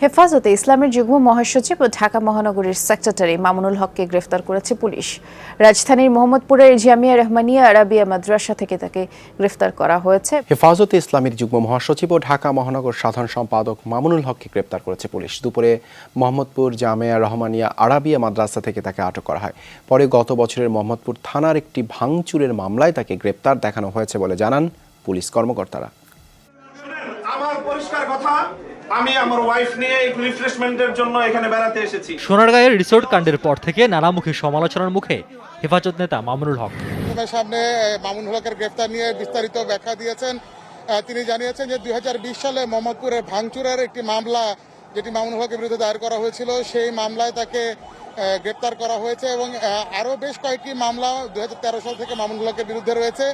হেফাজতে ইসলামের যুগ্ম মহাসচিব ও ঢাকা মহানগরীর সেক্রেটারি মামুনুল হককে গ্রেফতার করেছে পুলিশ। রাজধানীর মোহাম্মদপুরের জামিয়া রহমানিয়া আরাবিয়া মাদ্রাসা থেকে তাকে গ্রেফতার করা হয়েছে। হেফাজতে ইসলামের যুগ্ম মহাসচিব ও ঢাকা মহানগর সাধারণ সম্পাদক মামুনুল হককে গ্রেফতার করেছে পুলিশ। দুপুরে মোহাম্মদপুর জামিয়া রহমানিয়া আরাবিয়া মাদ্রাসা থেকে তাকে আটক করা হয়। পরে গত বছরের মোহাম্মদপুর থানার একটি ভাঙচুরের মামলায় তাকে গ্রেফতার দেখানো হয়েছে বলে জানান পুলিশ কর্মকর্তারা। আমার পরিষ্কার কথা, আমি আমার ওয়াইফ নিয়ে একটু রিফ্রেশমেন্টের জন্য এখানে বেড়াতে এসেছি। সোনারগাঁয়ের রিসোর্ট কাণ্ডের পর থেকে নানামুখী সমালোচনার মুখে হেফাজত নেতা মামুনুল হক। সামনে মামুনুল হকের গ্রেফতার নিয়ে বিস্তারিত ব্যাখ্যা দিয়েছেন। তিনি জানিয়েছেন যে 2020 সালে মোহাম্মদপুরের ভাঙচুরের একটি মামলা যেটি মামুনুল হকের বিরুদ্ধে দায়ের করা হয়েছিল, সেই মামলায় তাকে গ্রেফতার করা হয়েছে এবং আরও বেশ কয়েকটি মামলা 2013 সাল থেকে মামুনুল হকের বিরুদ্ধে রয়েছে।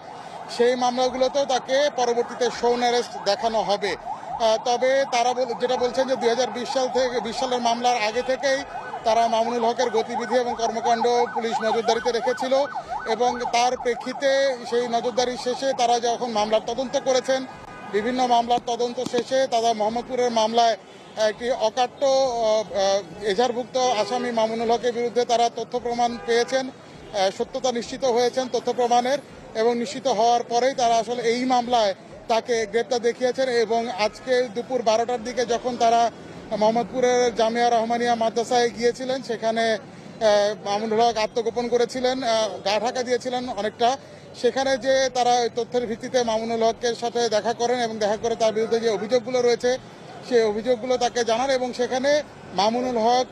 সেই মামলাগুলোতেও তাকে পরবর্তীতে শোন অ্যারেস্ট দেখানো হবে। তবে তারা যেটা বলছেন যে 2020 সালের মামলার আগে থেকেই তারা মামুনুল হকের গতিবিধি এবং কর্মকাণ্ড পুলিশ নজরদারিতে রেখেছিল এবং তার প্রেক্ষিতে সেই নজরদারি শেষে তারা যখন মামলার তদন্ত করেছেন, বিভিন্ন মামলার তদন্ত শেষে তারা মোহাম্মদপুরের মামলায় একটি অকাট্য এজাহারভুক্ত আসামি মামুনুল হকের বিরুদ্ধে তারা তথ্য প্রমাণ পেয়েছেন, সত্যতা নিশ্চিত হয়েছেন তথ্য প্রমাণের, এবং নিশ্চিত হওয়ার পরেই তারা আসলে এই মামলায় তাকে গ্রেপ্তার দেখিয়েছেন। এবং আজকে দুপুর 12টার দিকে যখন তারা মোহাম্মদপুরের জামিয়া রহমানিয়া মাদ্রাসায় গিয়েছিলেন, সেখানে মামুনুল হক আত্মগোপন করেছিলেন, গা ঢাকা দিয়েছিলেন অনেকটা। সেখানে যে তারা তথ্যের ভিত্তিতে মামুনুল হকের সাথে দেখা করেন এবং দেখা করে তার বিরুদ্ধে যে অভিযোগগুলো রয়েছে সেই অভিযোগগুলো তাকে জানান এবং সেখানে মামুনুল হক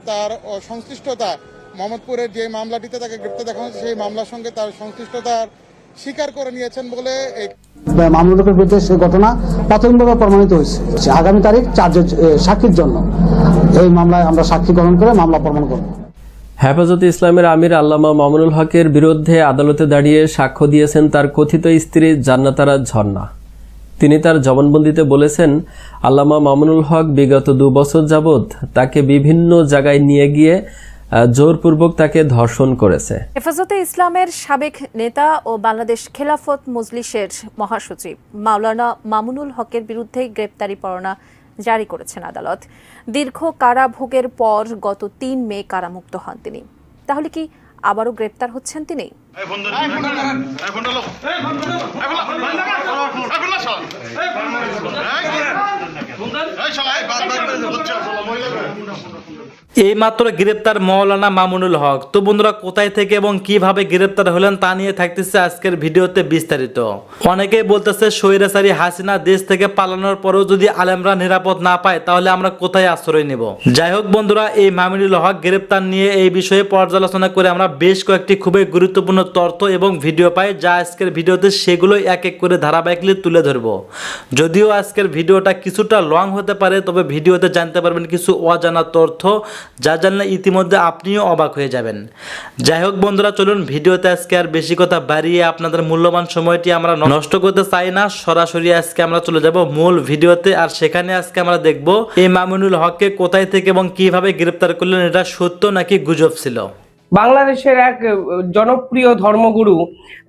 তার সংশ্লিষ্টতা মোহাম্মদপুরের যে মামলাটিতে তাকে গ্রেপ্তার দেখানো হয়েছে সেই মামলার সঙ্গে তার সংশ্লিষ্টতার স্বীকার করে নিয়েছেন বলে মামুনুল হকের বিরুদ্ধে সে ঘটনা প্রাথমিকভাবে প্রমাণিত হয়েছে। আগামী তারিখ 4 সাক্ষীর জন্য এই মামলায় আমরা সাক্ষী গ্রহণ করে মামলা প্রমাণ করব। হেফাজতে ইসলামের আমির আল্লামা মামুনুল হকের বিরুদ্ধে আদালতে দাঁড়িয়ে সাক্ষ্য দিয়েছেন তার কথিত স্ত্রী জান্নাতারা ঝর্ণা। তিনি তার জবানবন্দিতে বলেছেন, আল্লামা মামুনুল হক বিগত 2 বছর যাবৎ তাকে বিভিন্ন জায়গায় নিয়ে গিয়ে জোরপূর্বক তাকে ধর্ষণ করেছে। হেফাজতে ইসলামের সাবেক নেতা ও বাংলাদেশ খেলাফত মজলিসের মহাসচিব মাওলানা মামুনুল হকের বিরুদ্ধে গ্রেপ্তারি পরোয়ানা জারি করেছেন আদালত। দীর্ঘ কারাভোগের পর গত 3 মে কারামুক্ত হন তিনি। তাহলে কি আবারও গ্রেপ্তার হচ্ছেন তিনি? এই মাত্র গ্রেপ্তার মাওলানা মামুনুল হক। তো বন্ধুরা, কোথায় থেকে এবং কিভাবে গ্রেপ্তার হলেন তা নিয়ে থাকতেছে আজকের ভিডিওতে বিস্তারিত। অনেকেই বলতেছে স্বৈরাচারী হাসিনা দেশ থেকে পালানোর পরেও যদি আলেমরা নিরাপদ না পায় তাহলে আমরা কোথায় আশ্রয় নেব। যাই হোক বন্ধুরা, এই মামুনুল হক গ্রেপ্তার নিয়ে এই বিষয়ে পর্যালোচনা করে আমরা বেশ কয়েকটি খুবই গুরুত্বপূর্ণ তথ্য এবং ভিডিও পাই, যা আজকের ভিডিওতে সেগুলো এক এক করে ধারাবাহিকলি তুলে ধরবো। যদিও আজকের ভিডিওটা কিছুটা লং হতে পারে, তবে ভিডিওতে জানতে পারবেন কিছু অজানা তথ্য, যা জানলে ইতিমধ্যে আপনিও অবাক হয়ে যাবেন। যাই হোক বন্ধুরা, চলুন ভিডিওতে আজকে আর বেশি কথা বাড়িয়ে আপনাদের মূল্যবান সময়টি আমরা নষ্ট করতে চাই না। সরাসরি আজকে আমরা চলে যাব মূল ভিডিওতে। আর সেখানে আজকে আমরা দেখব এই মামুনুল হককে কোথায় থেকে এবং কিভাবে গ্রেপ্তার করলেন, এটা সত্য নাকি গুজব ছিল। বাংলাদেশের এক জনপ্রিয় ধর্মগুরু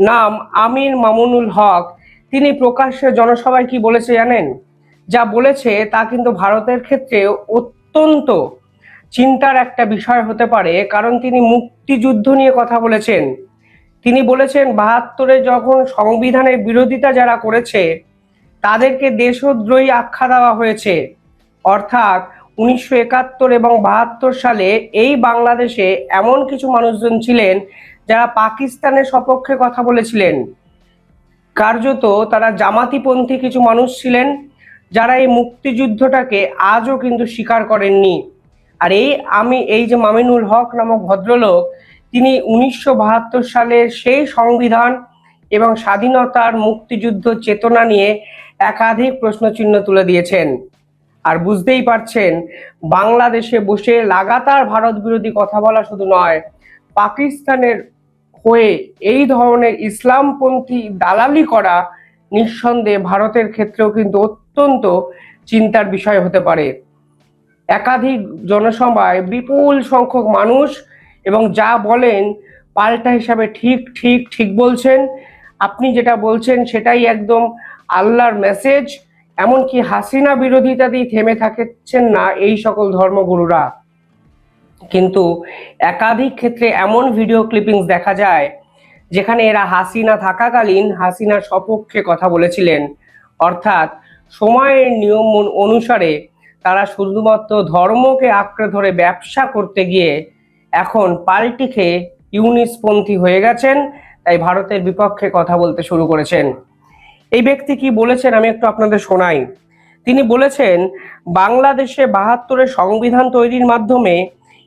নাম আমির মামুনুল হক, তিনি প্রকাশ্যে জনসভায় কি বলেছে জানেন? যা বলেছে তা কিন্তু ভারতের ক্ষেত্রে অত্যন্ত চিন্তার একটা বিষয় হতে পারে, কারণ তিনি মুক্তিযুদ্ধ নিয়ে কথা বলেছেন। তিনি বলেছেন 72-এ যখন সংবিধানের বিরোধিতা যারা করেছে তাদেরকে দেশদ্রোহী আখ্যা দেওয়া হয়েছে। অর্থাৎ 1971 এবং 72 সালে এই বাংলাদেশে এমন কিছু মানুষজন ছিলেন যারা পাকিস্তানের সপক্ষে কথা বলেছিলেন। কার্যত তারা জামাতিপন্থী কিছু মানুষ ছিলেন যারা এই মুক্তিযুদ্ধটাকে আজও কিন্তু স্বীকার করেননি। আর এই যে মামুনুল হক নামক ভদ্রলোক, তিনি 1972 সালের সেই সংবিধান এবং স্বাধীনতার মুক্তিযুদ্ধ চেতনা নিয়ে একাধিক প্রশ্নচিহ্ন তুলে দিয়েছেন। আর বুঝতেই পারছেন, বাংলাদেশে বসে লাগাতার ভারত বিরোধী কথা বলা শুধু নয়, পাকিস্তানের হয়ে এই ধরনের ইসলামপন্থী দালালি করা নিঃসন্দেহে ভারতের ক্ষেত্রেও কিন্তু অত্যন্ত চিন্তার বিষয় হতে পারে। একাধিক জনসভায় বিপুল সংখ্যক মানুষ এবং যা বলেন পাল্টা হিসাবে ঠিক বলছেন। আপনি যেটা বলছেন সেটাই একদম আল্লাহর মেসেজ, এমনকি হাসিনা বিরোধিতাতেই থেমে থাকছেন না এই সকল ধর্মগুরুরা, কিন্তু একাধিক ক্ষেত্রে এমন ভিডিও ক্লিপিংস দেখা যায় যেখানে এরা হাসিনা থাকাকালীন হাসিনার সপক্ষে কথা বলেছিলেন, অর্থাৎ সময়ের নিয়ম অনুসারে তারা শুধুমাত্র ধর্মকে আঁকড়ে ধরে ব্যবসা করতে গিয়ে এখন পাল্টি খেয়ে ইউনিসপন্থী হয়ে গেছেন, তাই ভারতের বিপক্ষে কথা বলতে শুরু করেছেন। এই ব্যক্তি কি বলেছেন আমি একটু আপনাদের শোনাই। তিনি বলেছেন, বাংলাদেশে ৭২-এর সংবিধান তৈরির মাধ্যমে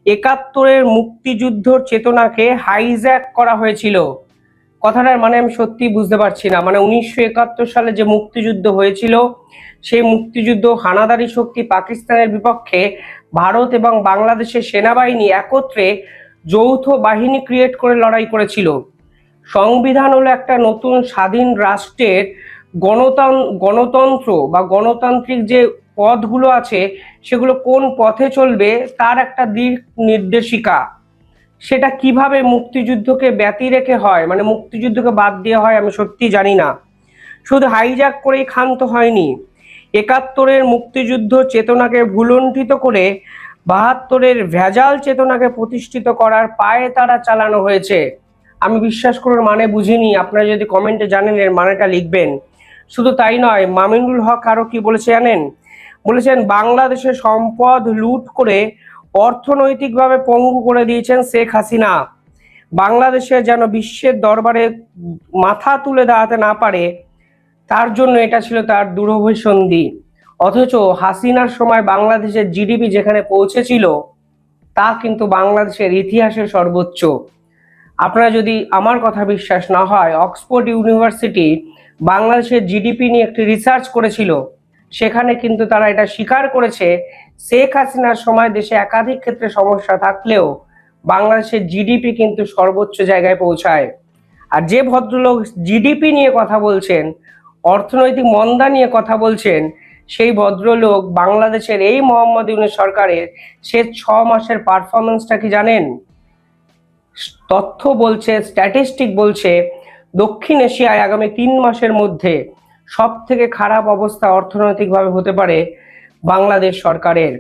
৭১-এর মুক্তিযুদ্ধর চেতনাকে হাইজ্যাক করা হয়েছিল। কথাটার মানে আমি সত্যি বুঝতে পারছি না। মানে ১৯৭১ সালে যে মুক্তিযুদ্ধ হয়েছিল, সেই মুক্তিযুদ্ধ হানাদারি শক্তি পাকিস্তানের বিপক্ষে ভারত এবং বাংলাদেশের সেনাবাহিনী একত্রে যৌথ বাহিনী ক্রিয়েট করে লড়াই করেছিল। সংবিধান হলো একটা নতুন স্বাধীন রাষ্ট্রের গণতন্ত্র বা গণতান্ত্রিক যে পথগুলো আছে সেগুলো কোন পথে চলবে তার একটা দিক নির্দেশিকা। সেটা কিভাবে মুক্তিযুদ্ধকে ব্যতি রেখে হয়, মানে মুক্তিযুদ্ধকে বাদ দিয়ে হয়, আমি সত্যি জানি না। শুধু হাইজ্যাক করেই ক্ষান্ত হয়নি, ৭১-এর মুক্তিযুদ্ধ চেতনাকে ভুলুণ্ঠিত করে ৭২-এর ভেজাল চেতনাকে প্রতিষ্ঠিত করার পায়ে তারা চালানো হয়েছে। আমি বিশ্বাস করুন মানে বুঝিনি, আপনারা যদি কমেন্টে জানেন এর মানেটা লিখবেন। শুধু তাই নয়, মামিনুল হক আরো কি বলেছে জানেন? বলেছেন বাংলাদেশের সম্পদ লুট করে অর্থনৈতিকভাবে পঙ্গু করে দিয়েছেন শেখ হাসিনা। বাংলাদেশে যেন বিশ্বের দরবারে মাথা তুলে দাঁড়াতে না পারে, তার জন্য এটা ছিল তার দুরভিসন্ধি। অথচ হাসিনার সময় বাংলাদেশের জিডিপি যেখানে পৌঁছেছিল তা কিন্তু বাংলাদেশের ইতিহাসের সর্বোচ্চ। আপনারা যদি আমার কথা বিশ্বাস না হয়, অক্সফোর্ড ইউনিভার্সিটি বাংলাদেশের জিডিপি নিয়ে একটি রিসার্চ করেছিল, সেখানে কিন্তু তারা এটা স্বীকার করেছে শেখ হাসিনার সময় দেশে একাধিক ক্ষেত্রে সমস্যা থাকলেও বাংলাদেশের জিডিপি কিন্তু সর্বোচ্চ জায়গায় পৌঁছায়। আর যে ভদ্রলোক জিডিপি নিয়ে কথা বলছেন, অর্থনৈতিক মন্দা নিয়ে কথা বলছেন, সেই ভদ্রলোক বাংলাদেশের এই মোহাম্মদ ইউনূস সরকারের শেষ ৬ মাসের পারফরমেন্সটা কি জানেন? তথ্য বলছে, স্ট্যাটিস্টিক বলছে, দক্ষিণ এশিয়ায় আগামী ৩ মাসের মধ্যে সব থেকে খারাপ অবস্থা অর্থনৈতিকভাবে হতে পারে বাংলাদেশ সরকারের।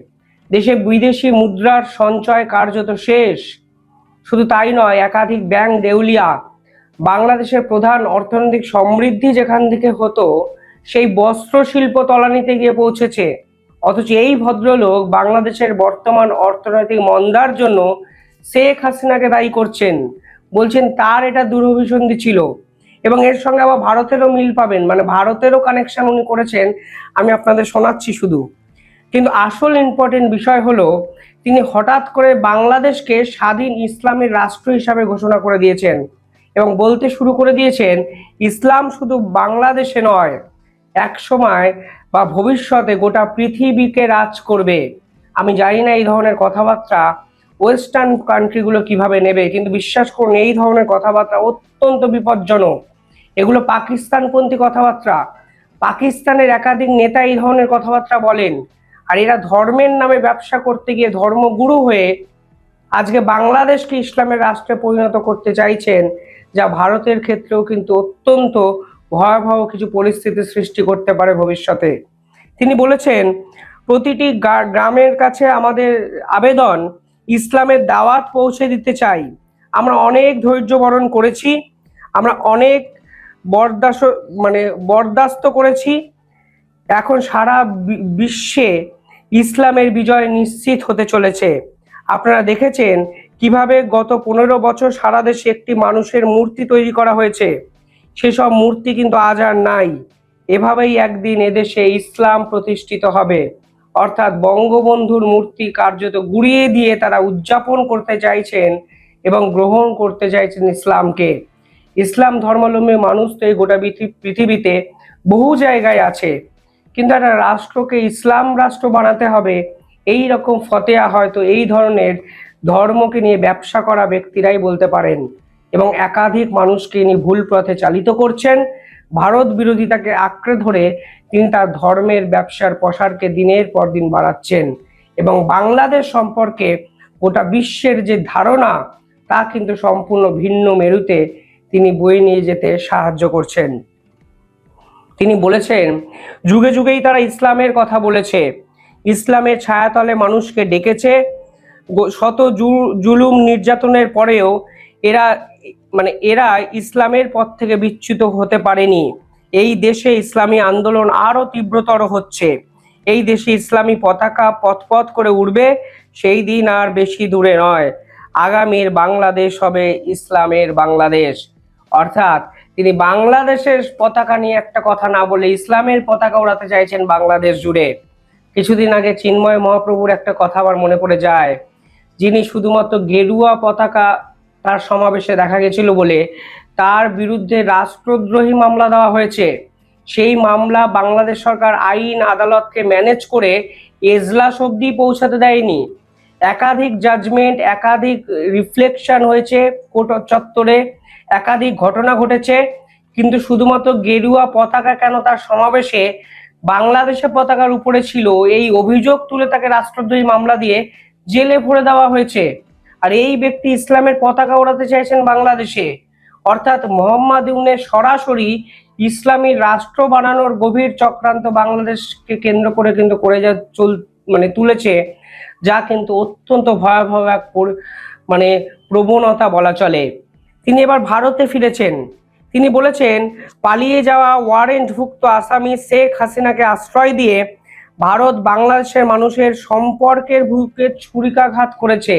দেশে বিদেশি মুদ্রার সঞ্চয় কার্যত শেষ। শুধু তাই নয়, একাধিক ব্যাংক দেউলিয়া। বাংলাদেশের প্রধান অর্থনৈতিক সমৃদ্ধি যেখান থেকে হতো সেই বস্ত্র শিল্প তলানিতে গিয়ে পৌঁছেছে। অথচ এই ভদ্রলোক বাংলাদেশের বর্তমান অর্থনৈতিক মন্দার জন্য শেখ হাসিনাকে দায়ী করছেন, বলছেন তার এটা দুরভিসন্ধি ছিল। এবং এর সঙ্গে আবার ভারতেরও মিল পাবেন, মানে ভারতেরও কানেকশন উনি করেছেন। আমি আপনাদের শোনাচ্ছি শুধু। কিন্তু আসল ইম্পর্টেন্ট বিষয় হলো তিনি হঠাৎ করে বাংলাদেশকে স্বাধীন ইসলামের রাষ্ট্র হিসাবে ঘোষণা করে দিয়েছেন এবং বলতে শুরু করে দিয়েছেন ইসলাম শুধু বাংলাদেশে নয়, একসময় বা ভবিষ্যতে গোটা পৃথিবীকে রাজ করবে। আমি জানি না এই ধরনের কথাবার্তা ওয়েস্টার্ন কান্ট্রিগুলো কিভাবে নেবে, কিন্তু বিশ্বাস করুন এই ধরনের কথাবার্তা অত্যন্ত বিপজ্জনক। এগুলো পাকিস্তানপন্থী কথাবার্তা। পাকিস্তানের একাধিক নেতা এই ধরনের কথাবার্তা বলেন, আর এরা ধর্মের নামে ব্যবসা করতে গিয়ে ধর্মগুরু হয়ে আজকে বাংলাদেশকে ইসলামের রাষ্ট্রে পরিণত করতে চাইছেন, যা ভারতের ক্ষেত্রেও কিন্তু অত্যন্ত ভয়াবহ কিছু পরিস্থিতির সৃষ্টি করতে পারে ভবিষ্যতে। তিনি বলেছেন প্রতিটি গ্রামের কাছে আমাদের আবেদন, ইসলামের দাওয়াত পৌঁছে দিতে চাই। আমরা অনেক ধৈর্য বরণ করেছি, আমরা অনেক বরদাস্ত করেছি। এখন সারা বিশ্বে ইসলামের বিজয় নিশ্চিত হতে চলেছে। আপনারা দেখেছেন কিভাবে গত 15 বছর সারা দেশে একটি মানুষের মূর্তি তৈরি করা হয়েছে, সেসব মূর্তি কিন্তু আজ আর নাই। এভাবেই একদিন এদেশে ইসলাম প্রতিষ্ঠিত হবে, অর্থাৎ বঙ্গবন্ধুর মূর্তি কার্যত গুড়িয়ে দিয়ে তারা উদযাপন করতে চাইছেন এবং গ্রহণ করতে চাইছেন ইসলামকে। ইসলাম ধর্মাবলম্বী মানুষ তো এই গোটা পৃথিবীতে বহু জায়গায় আছে, কিন্তু একটা রাষ্ট্রকে ইসলাম রাষ্ট্র বানাতে হবে এই রকম ফতেয়া হয়তো এই ধরনের ধর্মকে নিয়ে ব্যবসা করা ব্যক্তিরাই বলতে পারেন, এবং একাধিক মানুষকে নিয়ে ভুল পথে চালিত করছেন। ভারত বিরোধিতাকে আঁকড়ে ধরে তিনি তার ধর্মের ব্যবসার প্রসারকে দিনের পর দিন বাড়াচ্ছেন এবং বাংলাদেশ সম্পর্কে গোটা বিশ্বের যে ধারণা তা কিন্তু সম্পূর্ণ ভিন্ন মেরুতে তিনি বয়ে নিয়ে যেতে সাহায্য করছেন। তিনি বলেছেন যুগে যুগেই তারা ইসলামের কথা বলেছে, ইসলামের ছায়াতলে মানুষকে ডেকেছে, শত জুলুম নির্যাতনের পরেও এরা ইসলামের পথ থেকে বিচ্যুত হতে পারেনি। এই দেশে ইসলামী আন্দোলন আরো তীব্রতর হচ্ছে। এই দেশে ইসলামী পতাকা পথ করে উড়বে, সেই দিন আর বেশি দূরে নয়। আগামীর বাংলাদেশ হবে ইসলামের বাংলাদেশ। অর্থাৎ তিনি বাংলাদেশের পতাকা নিয়ে একটা কথা না বলে ইসলামের পতাকা উড়াতে চাইছেন বাংলাদেশ জুড়ে। কিছুদিন আগে চিন্ময় মহাপ্রভুর একটা কথা আমার মনে পড়ে যায়, যিনি শুধুমাত্র গেরুয়া পতাকা তার সমাবেশে দেখা গেছিল বলে তার বিরুদ্ধে রাষ্ট্রদ্রোহী মামলা দেওয়া হয়েছে। সেই মামলা বাংলাদেশ সরকার আইন আদালতকে ম্যানেজ করে এজলাস অবধি পৌঁছাতে দেয়নি। একাধিক জাজমেন্ট, একাধিক রিফ্লেকশন হয়েছে কোর্ট চত্বরে, একাধিক ঘটনা ঘটেছে, কিন্তু শুধুমাত্র গেরুয়া পতাকা কেন তার সমাবেশে বাংলাদেশের পতাকার উপরে ছিল, এই অভিযোগ তুলে তাকে রাষ্ট্রদ্রোহী মামলা দিয়ে জেলে ভরে দেওয়া হয়েছে। আর এই ব্যক্তি ইসলামের পতাকা ওড়াতে চাইছেন বাংলাদেশে। অর্থাৎ মোহাম্মদ ইউনূস সরাসরি ইসলামী রাষ্ট্র বানানোর গভীর চক্রান্ত বাংলাদেশকে কেন্দ্র করে কিন্তু তুলেছে, যা কিন্তু অত্যন্ত ভয়াবহ এক প্রবণতা বলা চলে। তিনি এবার ভারতে ফিরেছেন। তিনি বলেছেন পালিয়ে যাওয়া ওয়ারেন্টভুক্ত আসামি শেখ হাসিনাকে আশ্রয় দিয়ে ভারত বাংলাদেশের মানুষের সম্পর্কের বুকে ছুরিকাঘাত করেছে।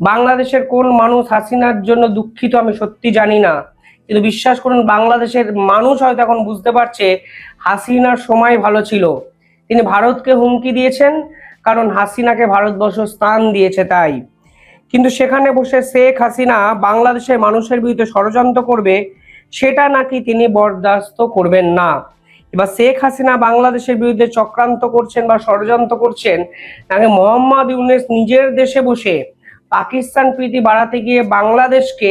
বাংলাদেশের কোন মানুষ হাসিনার জন্য দুঃখিত আমি সত্যি জানি না, কিন্তু বিশ্বাস করুন বাংলাদেশের মানুষ হয়তো এখন বুঝতে পারছে হাসিনার সময় ভালো ছিল। তিনি ভারতকে হুমকি দিয়েছেন কারণ হাসিনাকে ভারতবর্ষ স্থান দিয়েছে তাই। কিন্তু সেখানে বসে শেখ হাসিনা বাংলাদেশের মানুষের বিরুদ্ধে ষড়যন্ত্র করবে, সেটা নাকি তিনি বরদাস্ত করবেন না। এবার শেখ হাসিনা বাংলাদেশের বিরুদ্ধে চক্রান্ত করছেন বা ষড়যন্ত্র করছেন, নাকি মোহাম্মদ ইউনূস নিজের দেশে বসে পাকিস্তান প্রীতি বাড়াতে গিয়ে বাংলাদেশকে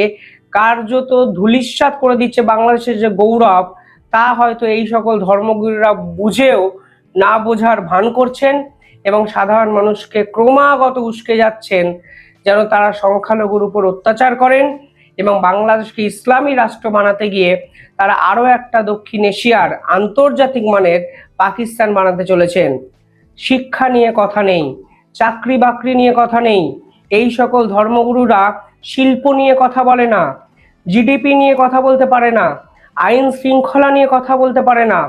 কার্যত ধূলিসাৎ করে দিচ্ছে। বাংলাদেশের যে গৌরব, তা হয়তো এই সকল ধর্মগুরুরা বুঝেও না বোঝার ভান করছেন এবং সাধারণ মানুষকে ক্রমাগত উস্কে যাচ্ছেন যেন তারা সংখ্যালঘুর উপর অত্যাচার করেন এবং বাংলাদেশকে ইসলামী রাষ্ট্র বানাতে গিয়ে তারা আরো একটা দক্ষিণ এশিয়ার আন্তর্জাতিক মানের পাকিস্তান বানাতে চলেছেন। শিক্ষা নিয়ে কথা নেই, চাকরি বাকরি নিয়ে কথা নেই, এই সকল ধর্মগুরুরা শিল্প নিয়ে কথা বলে না, জিডিপি নিয়ে কথা বলতে পারে না, আইন শৃঙ্খলা নিয়ে কথা বলতে পারে না,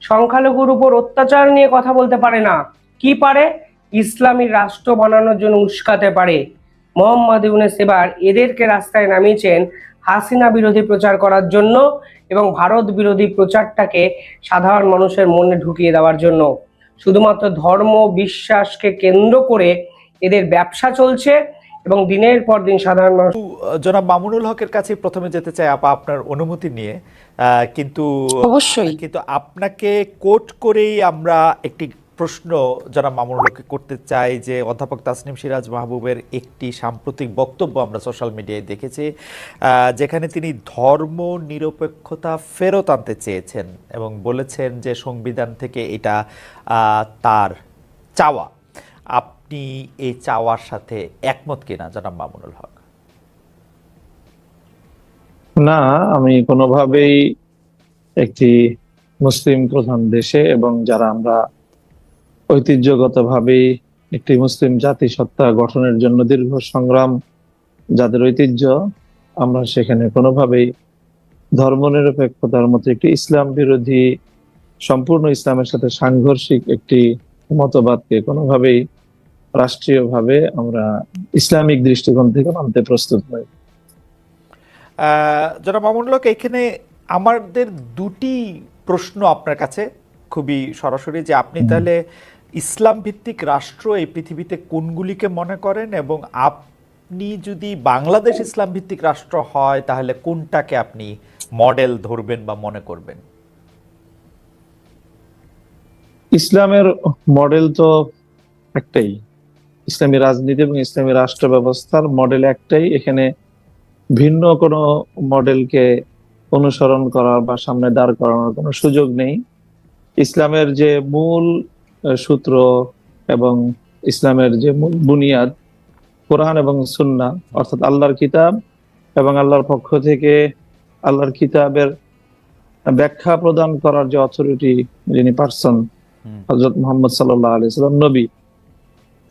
সংখ্যালঘুর উপর অত্যাচার নিয়ে কথা বলতে পারে না। কি পারে? ইসলামী রাষ্ট্র বানানোর জন্য উস্কাতে পারে। মোহাম্মদ ইউনূস এবার এদেরকে রাস্তায় নামিয়েছেন হাসিনা বিরোধী প্রচার করার জন্য এবং ভারত বিরোধী প্রচারটাকে সাধারণ মানুষের মনে ঢুকিয়ে দেওয়ার জন্য। শুধুমাত্র ধর্ম বিশ্বাসকে কেন্দ্র করে এদের ব্যবসা চলছে এবং দিনের পর দিন সাধারণ মানুষ। জনাব মামুনুল হকের কাছে প্রথমে যেতে চাই আপা আপনার অনুমতি নিয়ে, কিন্তু অবশ্যই কিন্তু আপনাকে কোট করেই আমরা একটি প্রশ্ন জনাব মামুনুল হককে করতে চাই যে অধ্যাপক তাসনিম সিরাজ মাহবুবের একটি সাম্প্রতিক বক্তব্য আমরা সোশ্যাল মিডিয়ায় দেখেছি, যেখানে তিনি ধর্ম নিরপেক্ষতা ফেরত আনতে চেয়েছেন এবং বলেছেন যে সংবিধান থেকে এটা তার চাওয়া। আপনি এই চাওয়ার সাথে একমত কিনা জনাব মামুনুল হক? না, আমি কোনোভাবেই একটি মুসলিম প্রধান দেশে এবং যারা আমরা ঐতিহ্যগতভাবেই একটি মুসলিম জাতিসত্তা গঠনের জন্য দীর্ঘ সংগ্রাম যাদের ঐতিহ্য, আমরা সেখানে কোনোভাবেই ধর্মনিরপেক্ষতার মতো একটি ইসলাম বিরোধী, সম্পূর্ণ ইসলামের সাথে সাংঘর্ষিক একটি মতবাদকে কোনোভাবেই রাষ্ট্রীয়ভাবে আমরা ইসলামিক দৃষ্টিকোণ থেকে মানতে প্রস্তুত নই। জনাব মামুনুল হক, এখানে আমাদের দুটি প্রশ্ন আপনার কাছে খুবই সরাসরি, যে আপনি তাহলে ইসলাম ভিত্তিক রাষ্ট্র এই পৃথিবীতে কোনগুলিকে মনে করেন এবং আপনি যদি বাংলাদেশ ইসলাম ভিত্তিক রাষ্ট্র হয় তাহলে কোনটাকে আপনি মডেল ধরবেন বা মনে করবেন? ইসলামের মডেল তো একটাই, ইসলামী রাজনীতি এবং ইসলামী রাষ্ট্র ব্যবস্থার মডেল একটাই। এখানে ভিন্ন কোনো মডেলকে অনুসরণ করার বা সামনে দাঁড় করানোর কোনো সুযোগ নেই। ইসলামের যে মূল সূত্র এবং ইসলামের যে মূল বুনিয়াদ কোরআন এবং সুন্নাহ, অর্থাৎ আল্লাহর কিতাব এবং আল্লাহর পক্ষ থেকে আল্লাহর কিতাবের ব্যাখ্যা প্রদান করার যে অথরিটি, যিনি পার্সন হযরত মুহাম্মদ সাল্লাল্লাহু আলাইহি সাল্লাম নবী,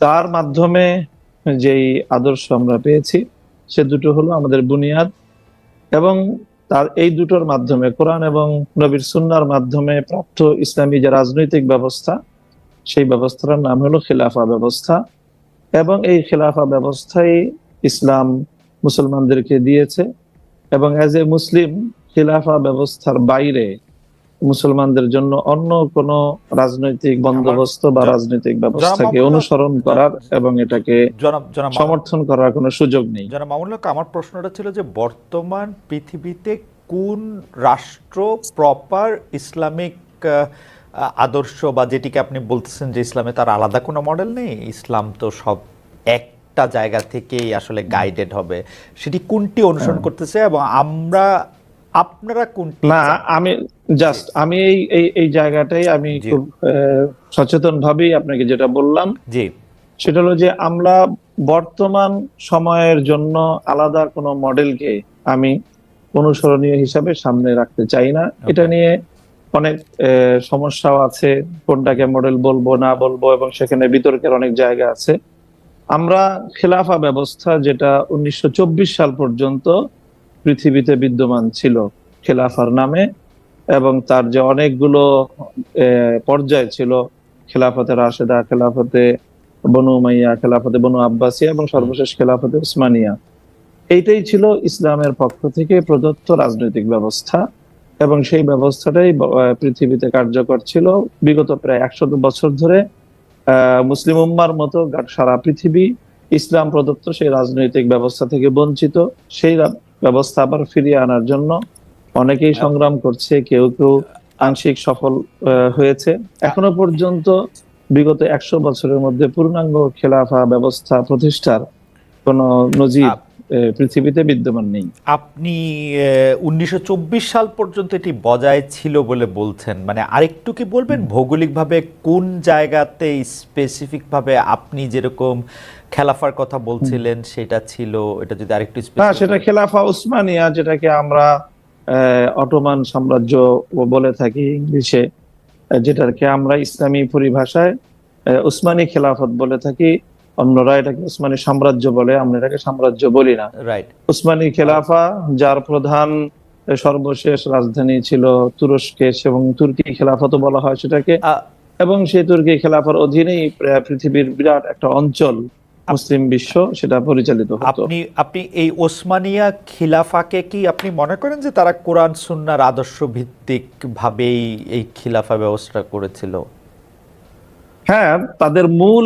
তার মাধ্যমে যেই আদর্শ আমরা পেয়েছি সে দুটো হলো আমাদের বুনিয়াদ, এবং তার এই দুটোর মাধ্যমে কোরআন এবং নবীর সুন্নাহর মাধ্যমে প্রাপ্ত ইসলামী যে রাজনৈতিক ব্যবস্থা, সেই ব্যবস্থার নাম হলো খিলাফা ব্যবস্থা। এবং এই খিলাফা ব্যবস্থাই ইসলাম মুসলমানদেরকে দিয়েছে, এবং অ্যাজ এ মুসলিম খিলাফা ব্যবস্থার বাইরে মুসলমানদের জন্য অন্য কোনো রাজনৈতিক বন্দোবস্ত বা রাজনৈতিক ব্যবস্থাকে অনুসরণ করার এবং এটাকে সমর্থন করার কোনো সুযোগ নেই। জনাব মামুনুল হক, আমার প্রশ্নটা ছিল যে বর্তমান পৃথিবীতে কোন রাষ্ট্র প্রপার ইসলামিক আদর্শ, বা যেটিকে আপনি বলতেছেন যে ইসলামে তার আলাদা কোনো মডেল নেই, ইসলাম তো সব একটা জায়গা থেকেই আসলে গাইডেড হবে, সেটি কোনটি অনুসরণ করতেছে এবং আপনারা কোনটি? না, আমি এই জায়গাটাই আমি খুব সচেতন ভাবেই আপনাকে যেটা বললাম, জি, সেটা হলো যে আমরা বর্তমান সময়ের জন্য আলাদা কোনো মডেলকে আমি অনুসরণীয় হিসাবে সামনে রাখতে চাই না। এটা নিয়ে অনেক সমস্যাও আছে, কোনটাকে মডেল বলবো না বলবো, এবং সেখানে বিতর্কের অনেক জায়গা আছে। আমরা খেলাফা ব্যবস্থা, যেটা 1924 সাল পর্যন্ত পৃথিবীতে বিদ্যমান ছিল খেলাফার নামে, এবং তার যে অনেকগুলো পর্যায় ছিল, খেলাফতে রাশেদা, খেলাফতে বনু উমাইয়া, খেলাফতে বনু আব্বাসিয়া এবং সর্বশেষ খেলাফতে উসমানিয়া, এইটাই ছিল ইসলামের পক্ষ থেকে প্রদত্ত রাজনৈতিক ব্যবস্থা, এবং সেই ব্যবস্থাটাই পৃথিবীতে কার্যকর ছিল বিগত প্রায় 100 বছর ধরে। মুসলিম উম্মার মতো সারা পৃথিবী ইসলাম প্রদত্ত সেই রাজনৈতিক ব্যবস্থা থেকে বঞ্চিত। সেই ব্যবস্থা আবার ফিরিয়ে আনার জন্য অনেকেই সংগ্রাম করছে, কেউ কেউ আংশিক সফল হয়েছে। এখনো পর্যন্ত বিগত 100 বছরের মধ্যে পূর্ণাঙ্গ খেলাফা ব্যবস্থা প্রতিষ্ঠার কোনো নজির পৃথিবীতে বিদ্যমান নেই। আপনি 1924 সাল পর্যন্ত এটি বজায় ছিল বলে বলছেন, মানে আরেকটু কি বলবেন ভৌগোলিকভাবে কোন জায়গাতে স্পেসিফিক ভাবে আপনি যেরকম খেলাফার কথা বলছিলেন সেটা ছিল, এটা যদি আরেকটু সেটা খেলাফা উসমানিয়া, যেটাকে আমরা অটোমান সাম্রাজ্য বলে থাকি ইংলিশে, যেটাকে আমরা ইসলামী পরিভাষায় উসমানী খেলাফত বলে থাকি। অন্যরা এটাকে উসমানী সাম্রাজ্য বলে, আমরা এটাকে সাম্রাজ্য বলি না। রাইট। উসমানী খেলাফা, যার প্রধান সর্বশেষ রাজধানী ছিল তুরস্কে, এবং তুর্কি খেলাফত বলা হয় সেটাকে, এবং সেই তুর্কি খেলাফার অধীনেই পৃথিবীর বিরাট একটা অঞ্চল, মুসলিম বিশ্ব, সেটা পরিচালিত হতো। আপনি এই ওসমানিয়া খিলাফাকে কি আপনি মনে করেন যে তারা কোরআন সুন্নাহর আদর্শ ভিত্তিক ভাবেই এই খিলাফা ব্যবস্থা করেছিল? হ্যাঁ, তাদের মূল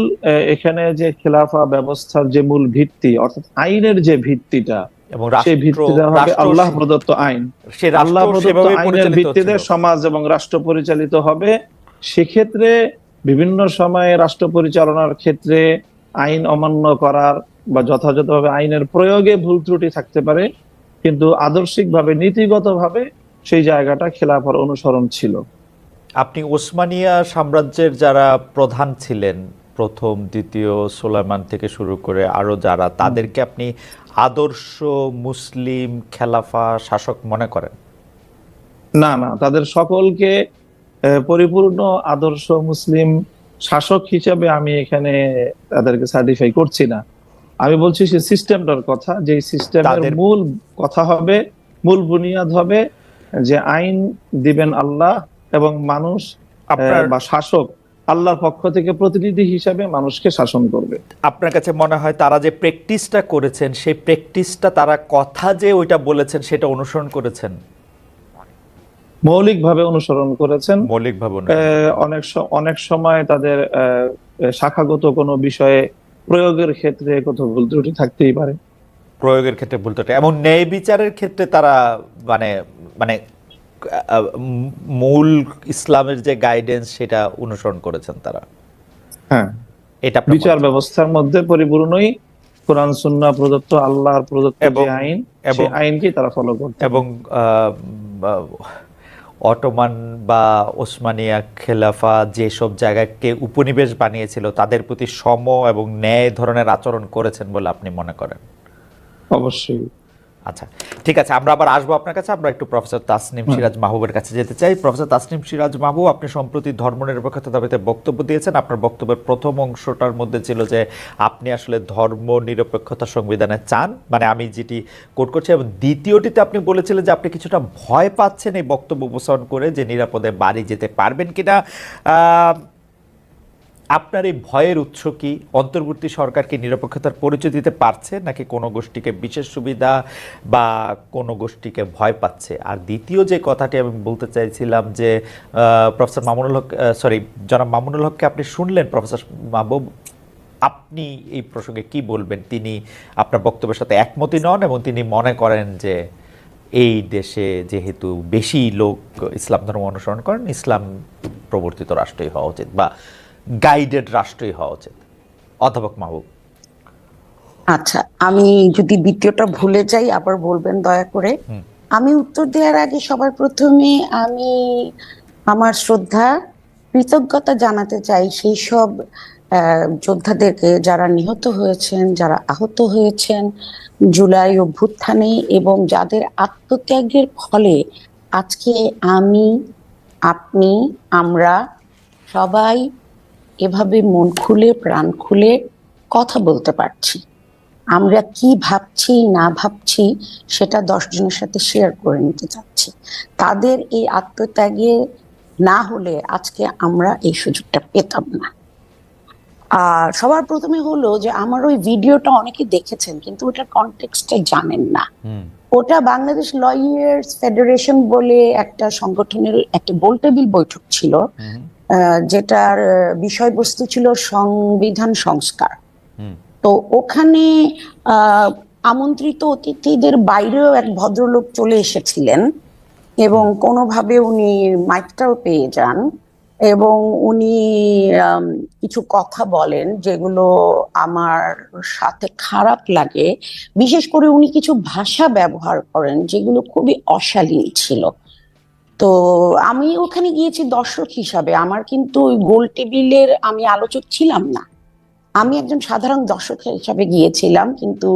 এখানে যে খেলাফা ব্যবস্থার যে মূল ভিত্তি, অর্থাৎ আইনের যে ভিত্তিটা, সেই ভিত্তিটা হবে আল্লাহ প্রদত্ত আইন। আল্লাহ প্রদত্ত আইনের ভিত্তিতে সমাজ এবং রাষ্ট্র পরিচালিত হবে। সেক্ষেত্রে বিভিন্ন সময়ে রাষ্ট্র পরিচালনার ক্ষেত্রে আইন অমান্য করার বা যথাযথভাবে আইনের প্রয়োগে ভুল ত্রুটি থাকতে পারে, কিন্তু আদর্শিকভাবে, নীতিগতভাবে সেই জায়গাটা খেলাফার অনুসরণ ছিল। আপনি ওসমানিয়া সাম্রাজ্যের যারা প্রধান ছিলেন, প্রথম দ্বিতীয় সুলাইমান থেকে শুরু করে আরো যারা, তাদেরকে আপনি আদর্শ মুসলিম খেলাফা শাসক মনে করেন? না, তাদের সকলকে পরিপূর্ণ আদর্শ মুসলিম শাসক হিসেবে আমি এখানে তাদেরকে সার্টিফাই করছি না। আমি বলছি সে সিস্টেমটার কথা, যে সিস্টেমের মূল কথা হবে, মূল বুনিয়াদ হবে যে আইন দিবেন আল্লাহ, এবং মানুষ বা শাসক আল্লাহর পক্ষ থেকে প্রতিনিধি হিসাবে মানুষকে শাসন করবে। আপনার কাছে মনে হয় তারা যে প্র্যাকটিসটা করেছেন, সেই প্র্যাকটিসটা তারা কথা যে ওইটা বলেছেন সেটা অনুসরণ করেছেন? মৌলিকভাবে অনুসরণ করেছেন। মৌলিকভাবে অনেক সময় তাদের শাখাগত কোনো বিষয়ে প্রয়োগের ক্ষেত্রে কোথাও ভুল ত্রুটি থাকতেই পারে। প্রয়োগের ক্ষেত্রে ভুল ত্রুটি এবং ন্যায় বিচারের ক্ষেত্রে তারা মানে মূল ইসলামের যে গাইডেন্স সেটা অনুসরণ করেছেন তারা। হ্যাঁ, এটা বিচার ব্যবস্থার মধ্যে পরিপূর্ণই কোরআন সুন্নাহ প্রদত্ত, আল্লাহর প্রদত্ত যে আইন, সেই আইনকে তারা ফলো করত। এবং অটোমান বা ওসমানিয়া খেলাফা যেসব জায়গাকে উপনিবেশ বানিয়েছিল তাদের প্রতি সম এবং ন্যায় ধরনের আচরণ করেছেন বলে আপনি মনে করেন? অবশ্যই। আচ্ছা, ঠিক আছে, আমরা আবার আসবো আপনার কাছে। আমরা একটু প্রফেসর তাসনিম সিরাজ মাহবুবের কাছে যেতে চাই। প্রফেসর তাসনিম সিরাজ মাহবুব, আপনি সম্প্রতি ধর্মনিরপেক্ষতা দাবিতে বক্তব্য দিয়েছেন। আপনার বক্তব্যের প্রথম অংশটার মধ্যে ছিল যে আপনি আসলে ধর্মনিরপেক্ষতা সংবিধানে চান, মানে আমি যেটি কোট করছি, এবং দ্বিতীয়টিতে আপনি বলেছিলেন যে আপনি কিছুটা ভয় পাচ্ছেন এই বক্তব্য উপস্থাপন করে যে নিরাপদে বাড়ি যেতে পারবেন কিনা। আপনার এই ভয়ের উৎস কি? অন্তর্বর্তী সরকারকে নিরপেক্ষতার পরিচয় দিতে পারছে, নাকি কোনো গোষ্ঠীকে বিশেষ সুবিধা বা কোনো গোষ্ঠীকে ভয় পাচ্ছে? আর দ্বিতীয় যে কথাটি আমি বলতে চাইছিলাম যে প্রফেসর মামুনুল হক, জনাব মামুনুল হককে আপনি শুনলেন, প্রফেসর মাহবুব, আপনি এই প্রসঙ্গে কি বলবেন? তিনি আপনার বক্তব্যের সাথে একমতই নন এবং তিনি মনে করেন যে এই দেশে যেহেতু বেশি লোক ইসলাম ধর্ম অনুসরণ করেন, ইসলাম প্রবর্তিত রাষ্ট্রই হওয়া উচিত বা গাইডেড রাষ্ট্রই হওয়া উচিত। অধ্যাপক মাহবুব। আচ্ছা, আমি যদি দ্বিতীয়টা ভুলে যাই আবার বলবেন দয়া করে। আমি উত্তর দেওয়ার আগে সবার প্রথমে আমি আমার শ্রদ্ধা কৃতজ্ঞতা জানাতে চাই সেই সব যোদ্ধাদেরকে যারা নিহত হয়েছেন, যারা আহত হয়েছেন জুলাই অভ্যুত্থানে, এবং যাদের আত্মত্যাগের ফলে আজকে আমি, আপনি, আমরা সবাই এভাবে মন খুলে প্রাণ খুলে কথা বলতে পারছি। আমরা কি ভাবছি না ভাবছি সেটা 10 জনের সাথে শেয়ার করে নিতে চাচ্ছি। তাদের এই আত্মত্যাগে না হলে আজকে আমরা এই সুযোগটা পেতাম না। আর সবার প্রথমে হলো যে আমার ওই ভিডিওটা অনেকে দেখেছেন কিন্তু ওটার কনটেক্সটটা জানেন না। ওটা বাংলাদেশ লয়ার্স ফেডারেশন বলে একটা সংগঠনের একটা গোলটেবিল বৈঠক ছিল, যেটার বিষয়বস্তু ছিল সংবিধান সংস্কার। তো ওখানে আমন্ত্রিত অতিথিদের বাইরেও এক ভদ্রলোক চলে এসেছিলেন এবং কোনোভাবে উনি মাইকটাও পেয়ে যান এবং উনি কিছু কথা বলেন যেগুলো আমার সাথে খারাপ লাগে। বিশেষ করে উনি কিছু ভাষা ব্যবহার করেন যেগুলো খুবই অশালীন ছিল। তো আমি ওখানে গিয়েছি দর্শক হিসাবে, আমার কিন্তু ওই গোল টেবিলের আমি আলোচক ছিলাম না, আমি একজন সাধারণ দর্শক হিসাবে গিয়েছিলাম। কিন্তু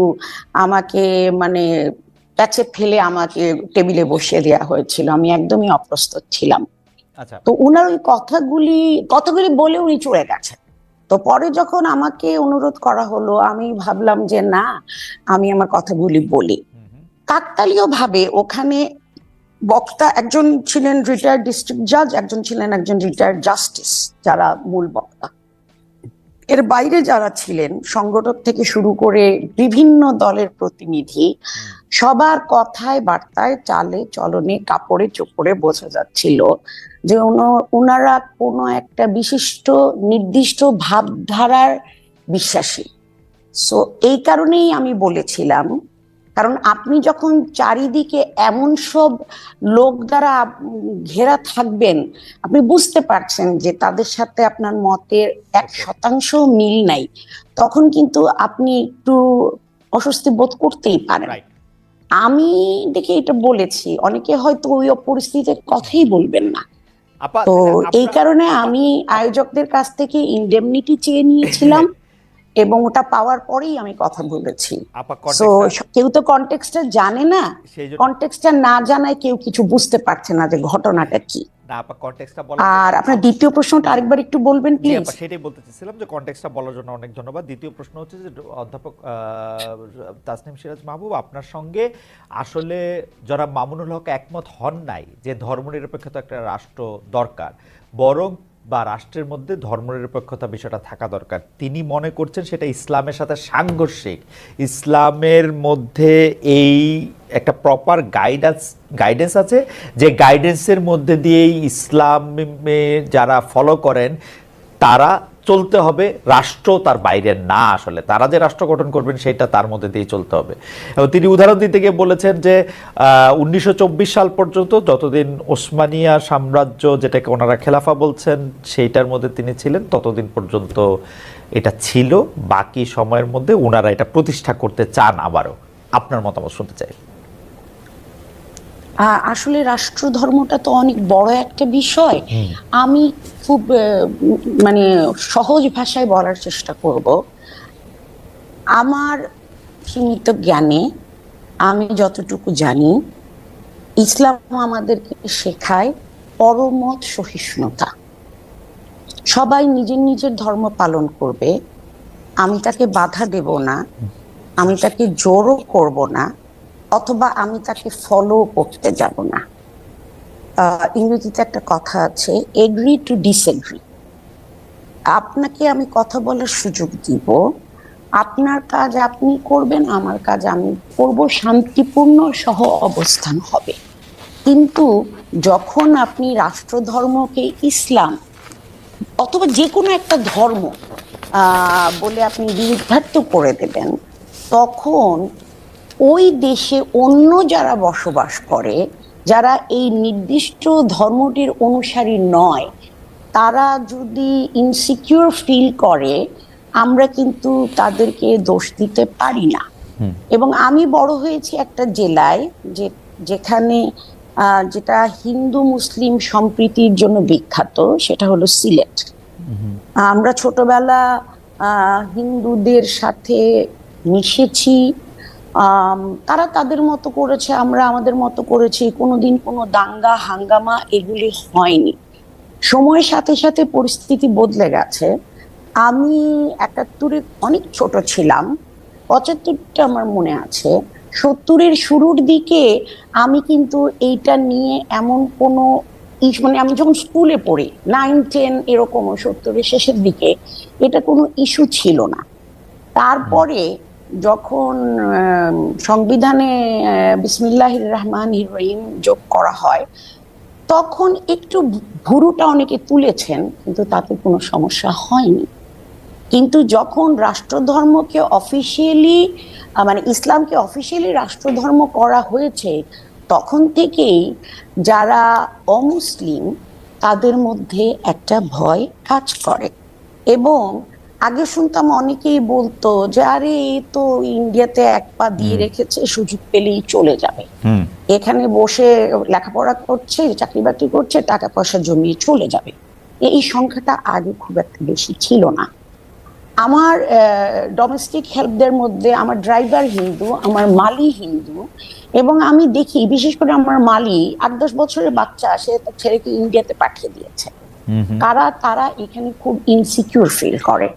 আমাকে মানে প্যাচে ফেলে আমাকে টেবিলে বসিয়ে দেওয়া হয়েছিল, আমি একদমই অপ্রস্তুত ছিলাম। তো উনার ওই কথাগুলি বলে উনি চলে গেছেন। তো পরে যখন আমাকে অনুরোধ করা হলো আমি ভাবলাম যে না, আমি আমার কথাগুলি বলি। কাকতালীয় ভাবে ওখানে বক্তা একজন ছিলেন রিটায়ার্ড ডিস্ট্রিক্ট জাজ, একজন ছিলেন একজন রিটায়ার্ড জাস্টিস, যারা মূল বক্তা। এর বাইরে যারা ছিলেন সংগঠক থেকে শুরু করে বিভিন্ন দলের প্রতিনিধি, সবার কথায় বার্তায় চালে চলনে কাপড়ে চোপড়ে বোঝা যাচ্ছিল যে ওনারা কোনো একটা বিশিষ্ট নির্দিষ্ট ভাবধারার বিশ্বাসী। সো এই কারণেই আমি বলেছিলাম, কারণ আপনি যখন চারিদিকে এমন সব লোক দ্বারা ঘেরা থাকবেন, আপনি বুঝতে পারছেন যে তাদের সাথে আপনার মতের 1% মিল নাই, তখন কিন্তু আপনি একটু অস্বস্তি বোধ করতেই পারেন। আমি দেখে এটা বলেছি, অনেকে হয়তো ওই পরিস্থিতির কথাই বলবেন না। তো এই কারণে আমি আয়োজকদের কাছ থেকে ইনডেমনিটি চেয়ে নিয়েছিলাম এবং ওটা পাওয়ার পরেই আমি কথা বলেছি। কেউ তো কনটেক্সটটা জানে না, কনটেক্সটটা না জানায় কেউ কিছু বুঝতে পারছে না যে ঘটনাটা কি। আর আপনার দ্বিতীয় প্রশ্নটা আরেকবার একটু বলবেন প্লিজ। সেটাই বলতে চাইছিলাম যে কনটেক্সটটা বলার জন্য অনেক ধন্যবাদ। দ্বিতীয় প্রশ্ন হচ্ছে যে অধ্যাপক তাসনিম সিরাজ মাহবুব, আপনার সঙ্গে আসলে যারা মামুনুল হক একমত হন নাই যে ধর্মনিরপেক্ষতা একটা রাষ্ট্র দরকার, বরং বা রাষ্ট্রের মধ্যে ধর্মনিরপেক্ষতা বিষয়টা থাকা দরকার। তিনি মনে করছেন সেটা ইসলামের সাথে সাংঘর্ষিক। ইসলামের মধ্যে এই একটা প্রপার গাইডেন্স আছে, যে গাইডেন্সের মধ্যে দিয়েই ইসলামে যারা ফলো করেন তারা চলতে হবে, রাষ্ট্র তার বাইরে না। আসলে তারা যে রাষ্ট্র গঠন করবেন সেটা তার মধ্যে দিয়ে চলতে হবে। এবং তিনি উদাহরণ দিতে গিয়ে বলেছেন যে 1924 সাল পর্যন্ত, যতদিন ওসমানিয়া সাম্রাজ্য, যেটাকে ওনারা খেলাফা বলছেন, সেইটার মধ্যে তিনি ছিলেন, ততদিন পর্যন্ত এটা ছিল। বাকি সময়ের মধ্যে ওনারা এটা প্রতিষ্ঠা করতে চান আবারও। আপনার মতামত শুনতে চাই। আসলে রাষ্ট্র ধর্মটা তো অনেক বড় একটা বিষয়। আমি খুব মানে সহজ ভাষায় বলার চেষ্টা করব। আমার সীমিত জ্ঞানে আমি যতটুকু জানি ইসলাম আমাদেরকে শেখায় পরমত সহিষ্ণুতা। সবাই নিজের নিজের ধর্ম পালন করবে, আমি তাকে বাধা দেব না, আমি তাকে জোরও করব না, অথবা আমি তাকে ফলো করতে যাব না। ইংরেজিতে একটা কথা আছে, এগ্রি টু ডিসএগ্রি। আপনাকে আমি কথা বলার সুযোগ দিব, আপনার কাজ আপনি করবেন, আমার কাজ আমি করব, শান্তিপূর্ণ সহ অবস্থান হবে। কিন্তু যখন আপনি রাষ্ট্রধর্মকে ইসলাম অথবা যে কোনো একটা ধর্ম বলে আপনি বিরুদ্ধার্থ করে দেবেন, তখন ওই দেশে অন্য যারা বসবাস করে, যারা এই নির্দিষ্ট ধর্মটির অনুসারী নয়, তারা যদি ইনসিকিউর ফিল করে, আমরা কিন্তু তাদেরকে দোষ দিতে পারি না। এবং আমি বড় হয়েছি একটা জেলায় যেখানে যেটা হিন্দু মুসলিম সম্প্রীতির জন্য বিখ্যাত, সেটা হলো সিলেট। আমরা ছোটবেলা হিন্দুদের সাথে মিশেছি, তারা তাদের মতো করেছে, আমরা আমাদের মতো করেছি, কোনোদিন কোনো দাঙ্গা হাঙ্গামা এগুলি হয়নি। সময়ের সাথে সাথে পরিস্থিতি বদলে গেছে। আমি ৭১-এ অনেক ছোট ছিলাম, ৭৫টা আমার মনে আছে। ৭০-এর শুরুর দিকে আমি কিন্তু এইটা নিয়ে এমন কোনো মানে আমি যখন স্কুলে পড়ি 9-10 এরকম, ৭০-এর শেষের দিকে এটা কোনো ইস্যু ছিল না। তারপরে যখন সংবিধানে বিসমিল্লাহির রহমানির রহিম যোগ করা হয়, তখন একটু ভুরুটা অনেকে তুলেছেন, কিন্তু তাতে কোনো সমস্যা হয়নি। কিন্তু যখন রাষ্ট্রধর্মকে অফিসিয়ালি মানে ইসলামকে অফিসিয়ালি রাষ্ট্রধর্ম করা হয়েছে, তখন থেকেই যারা অমুসলিম তাদের মধ্যে একটা ভয় কাজ করে। এবং আগে শুনতাম অনেকেই বলতো যে আরে এ তো ইন্ডিয়াতে এক পা দিয়ে রেখেছে, সুযোগ পেলেই চলে যাবে, এখানে বসে লেখাপড়া করছে, চাকরি বাকরি করছে, টাকা পয়সা জমিয়ে চলে যাবে। এই সংখ্যাটা আগে খুব একটা বেশি ছিল না। আমার ডোমেস্টিক হেল্পদের মধ্যে আমার ড্রাইভার হিন্দু, আমার মালি হিন্দু, এবং আমি দেখি বিশেষ করে আমার মালি ৮-১০ বছরের বাচ্চা, সে তার ছেলেকে ইন্ডিয়াতে পাঠিয়ে দিয়েছে। তারা এখানে খুব ইনসিকিউর ফিল করে।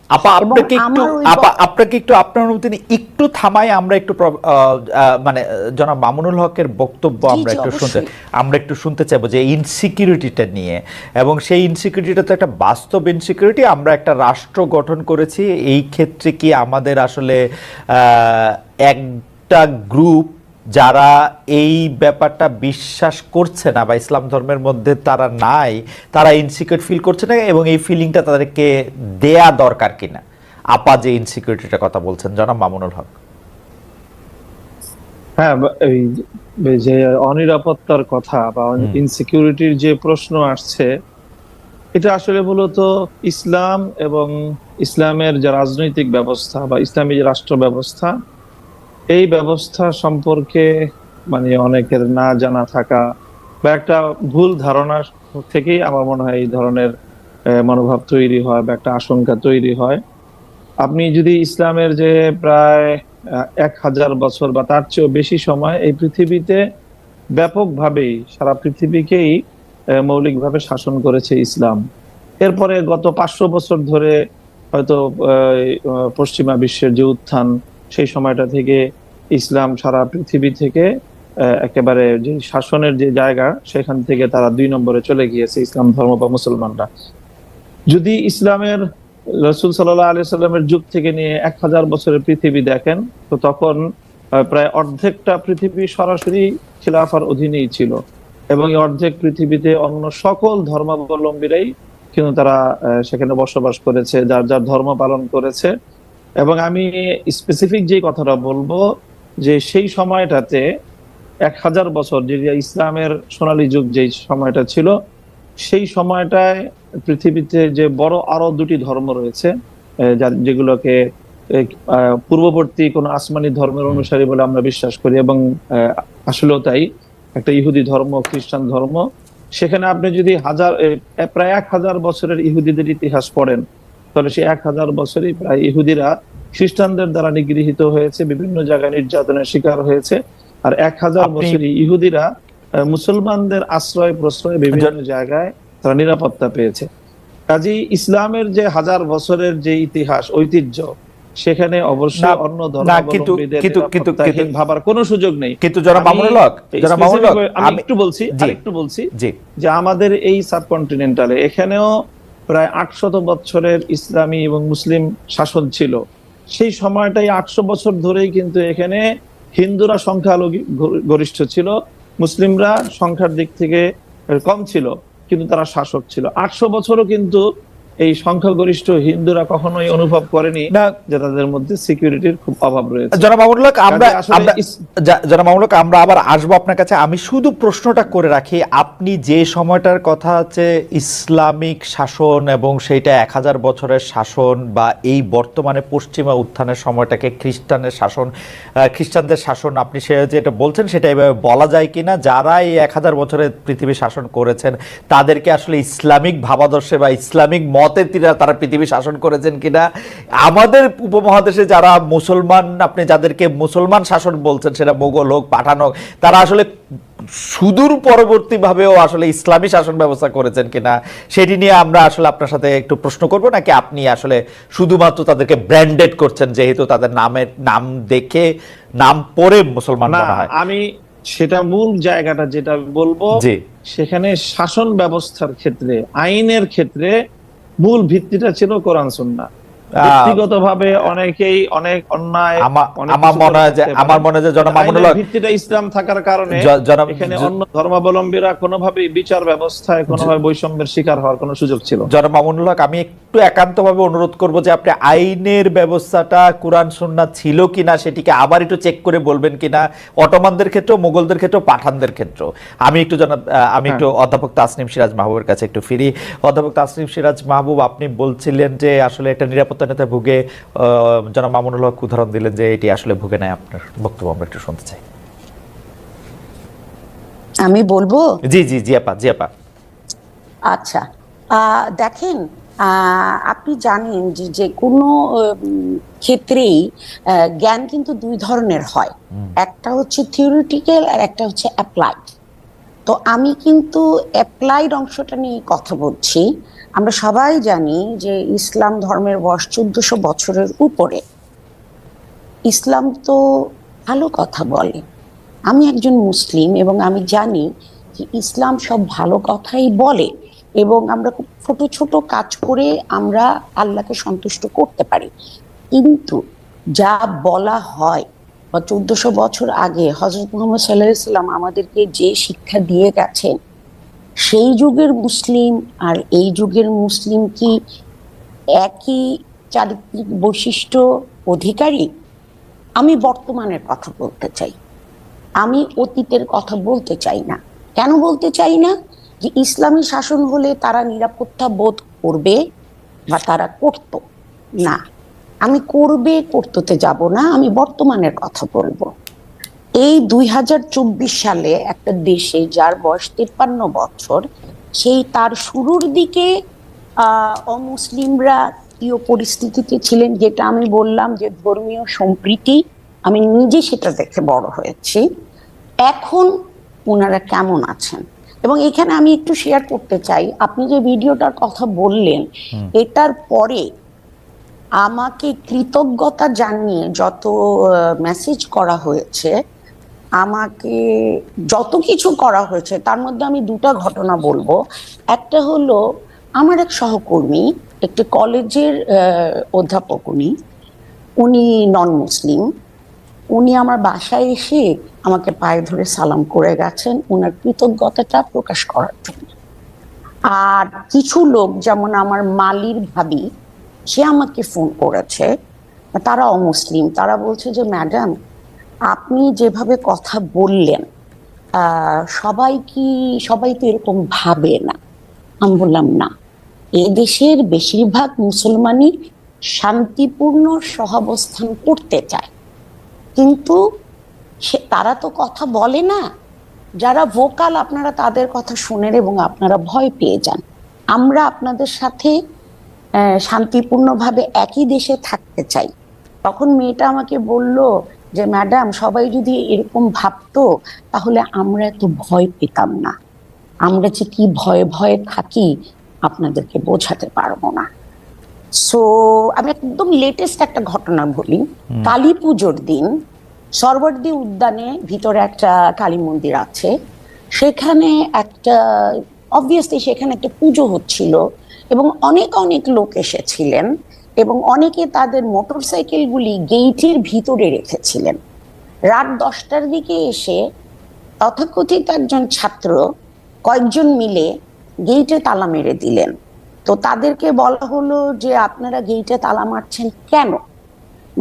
আপনাকে একটু আপনার অনুমতি নিয়ে একটু থামাই, আমরা একটু মানে জনাব মামুনুল হকের বক্তব্য আমরা একটু শুনতে চাইবো যে ইনসিকিউরিটিটা নিয়ে, এবং সেই ইনসিকিউরিটিটা তো একটা বাস্তব ইনসিকিউরিটি। আমরা একটা রাষ্ট্র গঠন করেছি, এই ক্ষেত্রে কি আমাদের আসলে একটা গ্রুপ যারা এই ব্যাপারটা বিশ্বাস করছে না বা ইসলাম ধর্মের মধ্যে তারা নাই, তারা ইনসিকিউর ফিল করছে না, এবং এই ফিলিংটা তাদেরকে দেয়া দরকার কিনা? আপা যে ইনসিকিউরিটিটার কথা বলছেন জনাব মামুনুল হক। হ্যাঁ, এই যে অনিরাপত্তার কথা বা ইনসিকিউরিটির যে প্রশ্ন আসছে, এটা আসলে মূলত ইসলাম এবং ইসলামের যে রাজনৈতিক ব্যবস্থা বা ইসলামী যে রাষ্ট্র ব্যবস্থা, এই ব্যবস্থা সম্পর্কে মানে অনেকের না জানা থাকা বা একটা ভুল ধারণা থেকেই আমার মনে হয় এই ধরনের মনোভাব তৈরি হয় বা একটা আশঙ্কা তৈরি হয়। আপনি যদি ইসলামের যে প্রায় ১০০০ বছর বা তার চেয়েও বেশি সময় এই পৃথিবীতে ব্যাপকভাবেই সারা পৃথিবীকেই মৌলিকভাবে শাসন করেছে ইসলাম। এরপরে গত ৫০০ বছর ধরে হয়তো পশ্চিমা বিশ্বের যে উত্থান, সেই সময়টা থেকে ইসলাম সারা পৃথিবী থেকে একেবারে যে শাসনের যে জায়গা, সেখান থেকে তারা ২ নম্বরে চলে গিয়েছে ইসলাম ধর্ম বা মুসলমানরা। যদি ইসলামের রাসূল সাল্লাল্লাহু আলাইহি সাল্লামের যুগ থেকে নিয়ে ১০০০ বছরের পৃথিবী দেখেন, তো তখন প্রায় অর্ধেকটা পৃথিবী সরাসরি খিলাফার অধীনেই ছিল, এবং এই অর্ধেক পৃথিবীতে অন্য সকল ধর্মাবলম্বীরাই কিন্তু তারা সেখানে বসবাস করেছে, যার যার ধর্ম পালন করেছে। এবং আমি স্পেসিফিক যে কথাটা বলবো যে সেই সময়টাতে ১০০০ বছর যে ইসলামের সোনালী যুগ যে সময়টা ছিল, সেই সময়টায় পৃথিবীতে যে বড় আরো ২টি ধর্ম রয়েছে, যেগুলোকে পূর্ববর্তী কোন আসমানি ধর্মের অনুসারী বলে আমরা বিশ্বাস করি, এবং আসলেও তাই, একটা ইহুদি ধর্ম, খ্রিস্টান ধর্ম। সেখানে আপনি যদি প্রায় ১০০০ বছরের ইহুদিদের ইতিহাস পড়েন, তাহলে সেই ১০০০ বছরই প্রায় ইহুদিরা খ্রিস্টানদের দ্বারা নিগৃহীত হয়েছে, বিভিন্ন জায়গায় নির্যাতনের শিকার হয়েছে, আর 1000 বছর ইহুদিরা মুসলমানদের আশ্রয় প্রশ্রয় বিভিন্ন জায়গায় তারা নিরাপত্তা পেয়েছে। কাজী ইসলামের যে 1000 বছরের যে ইতিহাস ঐতিহ্য, সেখানে অবশ্যই অন্য ধর্মাবলম্বীদের নিরাপত্তাহীন ভাবার কোনো সুযোগ নেই। কিন্তু জনাব মামুনুল হক, আমি একটু বলছি যে আমাদের এই সাবকন্টিনেন্টালে এখানেও প্রায় 800 বছরের ইসলামী এবং মুসলিম শাসন ছিল। সেই সময়টাই 800 বছর ধরেই কিন্তু এখানে হিন্দুরা সংখ্যাগরিষ্ঠ ছিল, মুসলিমরা সংখ্যার দিক থেকে কম ছিল, কিন্তু তারা শাসক ছিল। 800 বছরও কিন্তু এই সংখ্যাগরিষ্ঠ হিন্দুরা কখনোই অনুভব করেনি যে তাদের মধ্যে সিকিউরিটির খুব অভাব রয়েছে। জনাব মামুনুল হক, আমরা আবার আসবো আপনার কাছে। আমি শুধু প্রশ্নটা করে রাখি, আপনি যে সময়টার কথা হচ্ছে ইসলামিক শাসন এবং সেইটা 1000 বছরের শাসন, বা এই বর্তমানে পশ্চিমা উত্থানের সময়টাকে খ্রিস্টানদের শাসন, আপনি সে যেটা বলছেন সেটা এভাবে বলা যায় কিনা? যারা এই 1000 বছরের পৃথিবী শাসন করেছেন তাদেরকে আসলে ইসলামিক ভাবাদর্শে বা ইসলামিক মতের তারা পৃথিবী শাসন করেছেন কিনা? আমাদের উপমহাদেশে যারা মুসলমান, আপনি যাদেরকে মুসলমান শাসন বলছেন, সেটা মোগল হোক, পাঠান হোক, তারা আসলে সুদূর পরবর্তী ভাবেও আসলে ইসলামী শাসন ব্যবস্থা করেছেন কিনা, সেটি নিয়ে আমরা আসলে আপনার সাথে একটু প্রশ্ন করব। নাকি আপনি আসলে শুধুমাত্র তাদেরকে ব্র্যান্ডেড করছেন, যেহেতু তাদের নাম দেখে নাম পড়ে মুসলমান মনে হয়? আমি সেটা মূল জায়গাটা যেটা বলবো, সেখানে শাসন ব্যবস্থার ক্ষেত্রে, আইনের ক্ষেত্রে মূল ভিত্তিটা ছিল কোরআন সুন্নাহ। ব্যক্তিগতভাবে অনেকেই অনেক অন্যায়, আমার মনে হয় যে জনাব মামুনুল হক, ভিত্তিটা ইসলাম থাকার কারণে এখানে অন্য ধর্মাবলম্বীরা কোনোভাবে বিচার ব্যবস্থায় কোনোভাবে বৈষম্যের শিকার হওয়ার কোনো সুযোগ ছিল। জনাব মামুনুল হক, আমি একটু একান্তভাবে অনুরোধ করব যে আপনি আইনের ব্যবস্থাটা কোরআন সুন্নাহ ছিল কিনা সেটিকে আবার একটু চেক করে বলবেন কিনা, অটোমানদের ক্ষেত্রে, মোগলদের ক্ষেত্রে, পাঠানদের ক্ষেত্রে। আমি একটু অধ্যাপক তাসনিম সিরাজ মাহবুবের কাছে একটু ফিরি। অধ্যাপক তাসনিম সিরাজ মাহবুব, আপনি বলছিলেন যে আসলে একটা নিরাপত্তা নেতা ভুগে, জনাব মামুনুল হক উদাহরণ দিলেন যে এটি আসলে ভুগে নাই। আপনার বক্তব্য আমরা একটু শুনতে চাই। আমি বলবো? জি আপা। আচ্ছা, দেখেন, আপনি জানেন যে কোনো ক্ষেত্রেই জ্ঞান কিন্তু দুই ধরনের হয়, একটা হচ্ছে থিওরিটিক্যাল আর একটা হচ্ছে অ্যাপ্লাইড। তো আমি কিন্তু অ্যাপ্লাইড অংশটা নিয়ে কথা বলছি। আমরা সবাই জানি যে ইসলাম ধর্মের বয়স 1400 বছরের উপরে। ইসলাম তো ভালো কথা বলে। আমি একজন মুসলিম এবং আমি জানি যে ইসলাম সব ভালো কথাই বলে, এবং আমরা খুব ছোট ছোট কাজ করে আমরা আল্লাহকে সন্তুষ্ট করতে পারি। কিন্তু যা বলা হয়, বা 1400 বছর আগে হযরত মুহাম্মদ সাল্লাল্লাহু আলাইহি ওয়াসাল্লাম আমাদেরকে যে শিক্ষা দিয়ে গেছেন, সেই যুগের মুসলিম আর এই যুগের মুসলিম কি একই চারিত্রিক বৈশিষ্ট্য অধিকারী? আমি বর্তমানের কথা বলতে চাই, আমি অতীতের কথা বলতে চাই না। কেন বলতে চাই না? যে ইসলামী শাসন হলে তারা নিরাপত্তা বোধ করবে বা তারা করতো না। আমি করতে যাব না, আমি বর্তমানের কথা বলবো। এই 2024 সালে একটা দেশে যার বয়স 53 বছর, সেই তার শুরুর দিকে অমুসলিমরা কি পরিস্থিতিতে ছিলেন, যেটা আমি বললাম যে ধর্মীয় সম্প্রীতি, আমি নিজে সেটা দেখে বড় হয়েছি। এখন ওনারা কেমন আছেন? এবং এখানে আমি একটু শেয়ার করতে চাই, আপনি যে ভিডিওটার কথা বললেন, এটার পরে আমাকে কৃতজ্ঞতা জানিয়ে যত মেসেজ করা হয়েছে, আমাকে যত কিছু করা হয়েছে, তার মধ্যে আমি দুটা ঘটনা বলবো। একটা হলো, আমার এক সহকর্মী, একটি কলেজের অধ্যাপক, উনি নন মুসলিম, উনি আমার বাসায় এসে আমাকে পায়ে ধরে সালাম করে গেছেন ওনার কৃতজ্ঞতাটা প্রকাশ করার জন্য। আর কিছু লোক, যেমন আমার মালির ভাবি, সে আমাকে ফোন করেছে, তারা অমুসলিম, তারা বলছে যে ম্যাডাম, আপনি যেভাবে কথা বললেন, সবাই তো এরকম ভাবে না। আমি বললাম, না, এ দেশের বেশিরভাগ মুসলমানই শান্তিপূর্ণ সহাবস্থান করতে চায়, কিন্তু তারা তো কথা বলে না। যারা ভোকাল, আপনারা তাদের কথা শুনেন এবং আপনারা ভয় পেয়ে যান। আমরা আপনাদের সাথে শান্তিপূর্ণভাবে একই দেশে থাকতে চাই। তখন মেয়েটা আমাকে বলল যে ম্যাডাম সবাই যদি এরকম ভাবতো তাহলে আমরা এত ভয় পেতাম না। আমরা যে কি ভয়ে ভয়ে থাকি আপনাদেরকে বোঝাতে পারবো না। সো আমি একদম লেটেস্ট একটা ঘটনা বলি। কালী পুজোর দিন সরবর্দী উদ্যানে ভিতরে একটা কালী মন্দির আছে, সেখানে একটা অবভিয়াসলি সেখানে একটা পুজো হচ্ছিল এবং অনেক অনেক লোক এসেছিলেন এবং অনেকে তাদের মোটরসাইকেলগুলি গেইটের ভিতরে রেখেছিলেন। রাত 10টার দিকে এসে তথাকথিত একজন ছাত্র কয়েকজন মিলে গেইটে তালা মেরে দিলেন। তো তাদেরকে বলা হলো যে আপনারা গেইটে তালা মারছেন কেন?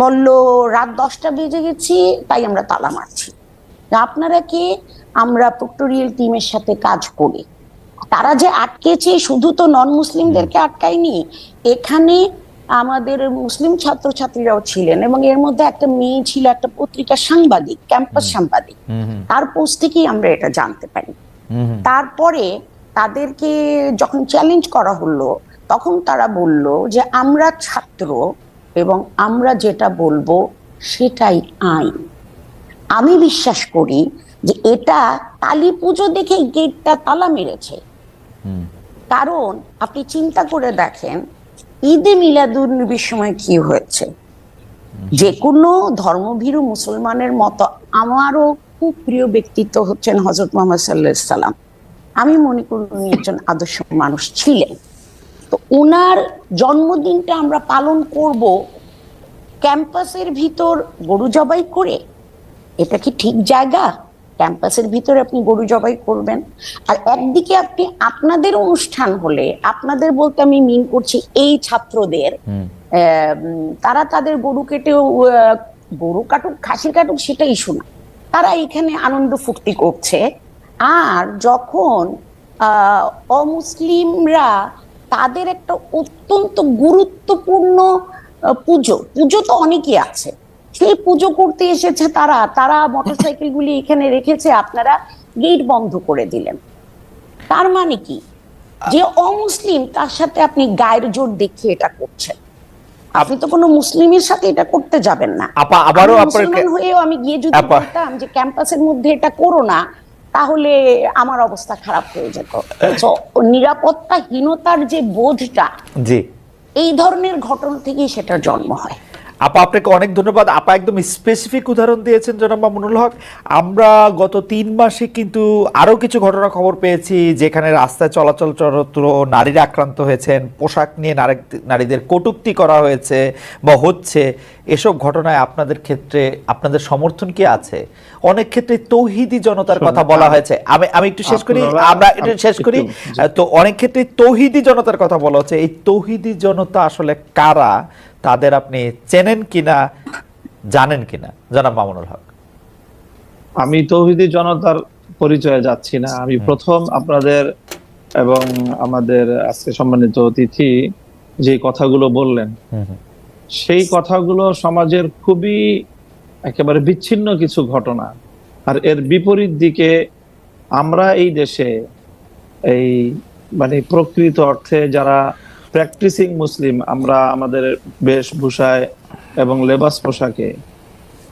বললো রাত 10টা বেজে গেছি তাই আমরা তালা মারছি। আপনারা কি? আমরা প্রক্টোরিয়াল টিমের সাথে কাজ করি। তারা যে আটকেছে শুধু তো নন মুসলিমদেরকে আটকায়নি, এখানে আমাদের মুসলিম ছাত্রছাত্রীরাও ছিলেন এবং এর মধ্যে একটা মেয়ে ছিল, একটা পত্রিকার সাংবাদিক, ক্যাম্পাস সাংবাদিক। তার পোস্ট থেকেই আমরা এটা জানতে পারি। তারপরে তাদেরকে যখন চ্যালেঞ্জ করা হলো তখন তারা বলল যে আমরা ছাত্র এবং আমরা যেটা বলবো সেটাই আইন। আমি বিশ্বাস করি যে এটা কালী পুজো দেখে গেটটা তালা মেরেছে। কারণ আপনি চিন্তা করে দেখেন ঈদে মিলাদুন্নবীর সময় কি হয়েছে। যে কোনো ধর্মভীরু মুসলমানের মতো আমারও খুব প্রিয় ব্যক্তিত্ব হচ্ছেন হযরত মুহাম্মদ সাল্লাল্লাহু আলাইহি সাল্লাম। আমি মনে করি উনি একজন আদর্শ মানুষ ছিলেন। তো ওনার জন্মদিনটা আমরা পালন করব ক্যাম্পাসের ভিতর গরু জবাই করে? এটা কি ঠিক জায়গা? ক্যাম্পাসের ভিতরে আপনি গরু জবাই করবেন? আর একদিকে আপনি আপনাদের অনুষ্ঠান হলে, আপনাদের বলতে আমি মিন করছি এই ছাত্রদের, তারা তাদের গরু কেটেও, গরু কাটুক খাসি কাটুক সেটা ইস্যু না, তারা এখানে আনন্দ ফুর্তি করছে। আর যখন অমুসলিমরা তাদের একটা অত্যন্ত গুরুত্বপূর্ণ পুজো তো অনেকই আছে, সেই পুজো করতে এসেছে তারা মোটরসাইকেল গুলি এখানে রেখেছে, আপনারা গেট বন্ধ করে দিলেন। তার মানে কি? যে অমুসলিম তার সাথে আপনি গায়ের জোর দেখিয়ে এটা করছেন। আপনি তো কোনো মুসলিমের সাথে এটা করতে যাবেন না। আবারও মুসলমান হয়েও আমি গিয়ে যদি বলতাম যে ক্যাম্পাসের মধ্যে এটা করো না, তাহলে আমার অবস্থা খারাপ হয়ে যেত। নিরাপত্তাহীনতার যে বোধটা, জি, এই ধরনের ঘটনা থেকেই সেটার জন্ম হয়। আপা আপনাকে অনেক ধন্যবাদ। আপা একদম স্পেসিফিক উদাহরণ দিয়েছেন জনাব মামুনুল হক। আমরা গত 3 মাসে কিন্তু আরো কিছু ঘটনা খবর পেয়েছি যেখানে রাস্তায় চলাচলরত নারীরা আক্রান্ত হয়েছেন, পোশাক নিয়ে নারীদের কটূক্তি করা হয়েছে বা হচ্ছে। এসব ঘটনায় আপনাদের ক্ষেত্রে আপনাদের সমর্থন কি আছে? অনেক ক্ষেত্রে তৌহিদি জনতার কথা বলা হয়েছে। আমি একটু শেষ করি, আমরা এটা শেষ করি। তো অনেক ক্ষেত্রে তৌহিদি জনতার কথা বলা হচ্ছে। এই তৌহিদি জনতা আসলে কারা? তাদের আপনি চেনেন কিনা, জানেন কিনা জনাব মামুনুল হক? আমি তৌহিদি জনতার পরিচয়ে যাচ্ছি না। আমি প্রথম আপনাদের এবং আমাদের আজকে সম্মানিত অতিথি যে কথাগুলো বললেন, সেই কথাগুলো সমাজের খুবই একেবারে বিচ্ছিন্ন কিছু ঘটনা। আর এর বিপরীত দিকে আমরা এই দেশে এই মানে প্রকৃত অর্থে যারা প্র্যাকটিসিং মুসলিম, আমরা আমাদের বেশভূষায় এবং লেবাস পোশাকে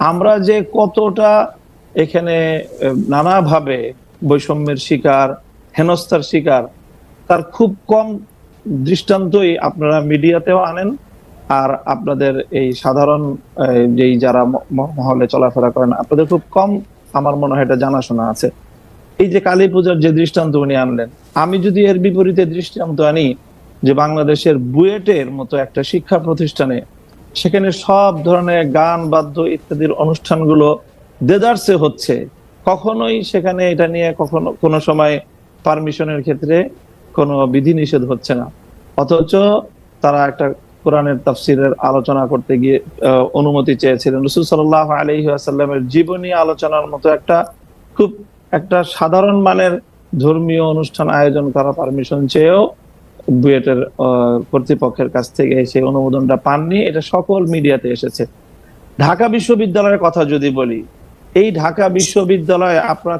আমরা যে কতটা এখানে নানাভাবে বৈষম্যের শিকার, হেনস্থার শিকার, তার খুব কম দৃষ্টান্তই আপনারা মিডিয়াতেও আনেন। আর আপনাদের এই সাধারণ যেই যারা মহলে চলাফেরা করেন, আপনাদের খুব কম আমার মনে হয় এটা জানাশোনা আছে। এই যে কালী পূজার যে দৃষ্টান্ত উনি আনলেন, আমি যদি এর বিপরীতে দৃষ্টান্ত আনি যে বাংলাদেশের বুয়েটের মতো একটা শিক্ষা প্রতিষ্ঠানে, সেখানে সব ধরনের গান বাদ্য ইত্যাদির অনুষ্ঠানগুলো দেদারসে হচ্ছে, কখনোই সেখানে এটা নিয়ে কখনো কোনো সময় পারমিশনের ক্ষেত্রে কোনো বিধিনিষেধ হচ্ছে না। অথচ তারা একটা কোরআনের তাফসিরের আলোচনা করতে গিয়ে অনুমতি চেয়েছিলেন। রাসূল সাল্লাল্লাহু আলাইহি ওয়াসাল্লামের জীবনী আলোচনার মতো খুব একটা সাধারণ মানের ধর্মীয় অনুষ্ঠান আয়োজন করা পারমিশন চেয়েও বুয়েটের কর্তৃপক্ষের কাছ থেকে সেই অনুমোদনটা পাননি। এটা সকল মিডিয়াতে এসেছে। ঢাকা বিশ্ববিদ্যালয়ের কথা যদি বলি, এই ঢাকা বিশ্ববিদ্যালয়ে আপনারা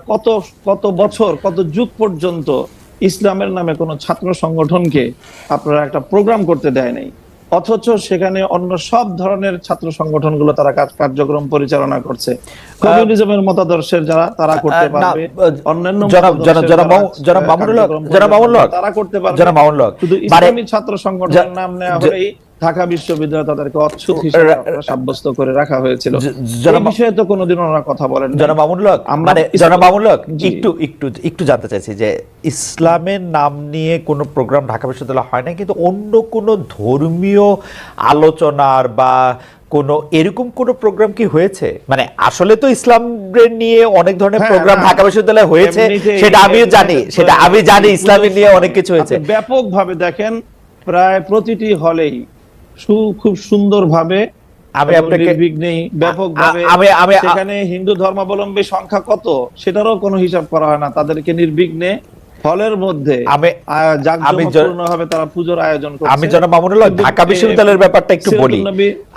কত বছর, কত যুগ পর্যন্ত ইসলামের নামে কোনো ছাত্র সংগঠনকে আপনারা একটা প্রোগ্রাম করতে দেয় নাই। অথচ সেখানে অন্য সব ধরনের ছাত্র সংগঠনগুলো তারা কার্যক্রম পরিচালনা করছে। কমিউনিজমের মতাদর্শের যারা তারা করতে পারবে, অন্যান্য তারা করতে পারবে, শুধু ইসলামী ছাত্র সংগঠনের নাম নেওয়া হলেই ঢাকা বিশ্ববিদ্যালয় তাদেরকে অচ্ছুত হিসেবে সাব্যস্ত করে রাখা হয়েছিল। এই বিষয়ে তো কোনোদিন ওনারা কথা বলেন। জনাব মামুনুল হক, একটু জানতে চাইছি যে ইসলামের নাম নিয়ে কোনো প্রোগ্রাম ঢাকা বিশ্ববিদ্যালয় হয় না, কিন্তু অন্য কোনো ধর্মীয় আলোচনার বা কোনো এরকম কোনো প্রোগ্রাম কি হয়েছে? মানে আসলে তো ইসলাম নিয়ে অনেক ধরনের প্রোগ্রাম ঢাকা বিশ্ববিদ্যালয়ে হয়েছে, সেটা আমি জানি ইসলামের নিয়ে অনেক কিছু হয়েছে। ব্যাপকভাবে দেখেন, প্রায় প্রতিটি হলেই খুব সুন্দরভাবে আমি আপনাকে ব্যাপকভাবে সেখানে হিন্দু ধর্মাবলম্বী সংখ্যা কত সেটারও কোনো হিসাব করা হয় না, তাদেরকে নির্বিঘ্নে হলের মধ্যে জাঁকজমকপূর্ণভাবে তারা পূজোর আয়োজন করছে। আমি জনাব মামুনুল হক ঢাকা বিশ্ববিদ্যালয়ের ব্যাপারটা একটু বলি।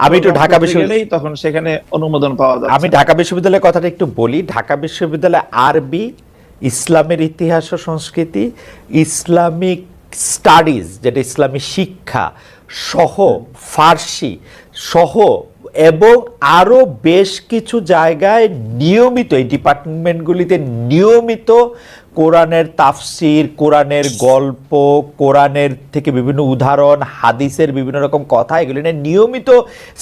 আমি একটু ঢাকা বিশ্ববিদ্যালয় তখন সেখানে অনুমোদন পাওয়া যায়। আমি ঢাকা বিশ্ববিদ্যালয়ের কথাটা একটু বলি। ঢাকা বিশ্ববিদ্যালয় আরবি, ইসলামের ইতিহাস ও সংস্কৃতি, ইসলামিক স্টাডিজ যেটা ইসলামী শিক্ষা সহ, ফার্সি সহ এবং আরো বেশ কিছু জায়গায় নিয়মিত এই ডিপার্টমেন্টগুলিতে নিয়মিত কোরআনের তাফসির, কোরআনের গল্প, কোরআনের থেকে বিভিন্ন উদাহরণ, হাদিসের বিভিন্ন রকম কথা, এগুলি নিয়ে নিয়মিত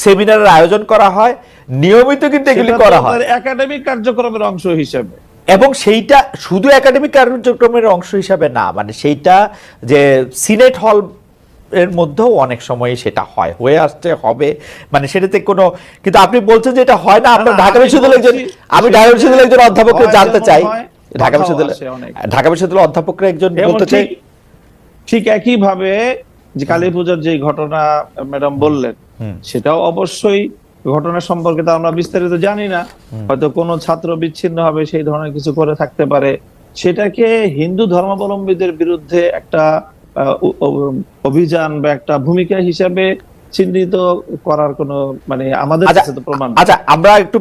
সেমিনারের আয়োজন করা হয়। নিয়মিত কিন্তু এগুলি করা হয় একাডেমিক কার্যক্রমের অংশ হিসেবে, এবং সেইটা শুধু একাডেমিক কার্যক্রমের অংশ হিসাবে না, মানে সেইটা যে সিনেট হল এর মধ্যেও অনেক সময় সেটা হয়ে আসতে হবে, মানে সেটাতে কোনো, কিন্তু আপনি বলছেন যে এটা হয় না। আপনার ঢাকা বিশ্ববিদ্যালয়ের আমি ঢাকা বিশ্ববিদ্যালয়ের একজন অধ্যাপককে জানতে চাই, ঢাকা বিশ্ববিদ্যালয়ের অধ্যাপকরা একজন বলতে চাই ঠিক একই ভাবে যে কালী পূজার যে ঘটনা ম্যাডাম বললেন, সেটাও অবশ্যই ঘটনা সম্পর্কে তো আমরা বিস্তারিত জানি না, হয়তো কোনো ছাত্র বিচ্ছিন্ন হবে সেই ধরনের কিছু করে থাকতে পারে, সেটাকে হিন্দু ধর্মাবলম্বীদের বিরুদ্ধে একটা অভিযান বা একটা ভূমিকা হিসাবে চিহ্নিত করার কোনো মানে আমাদের কাছে তো প্রমাণ। আচ্ছা, আমরা একটু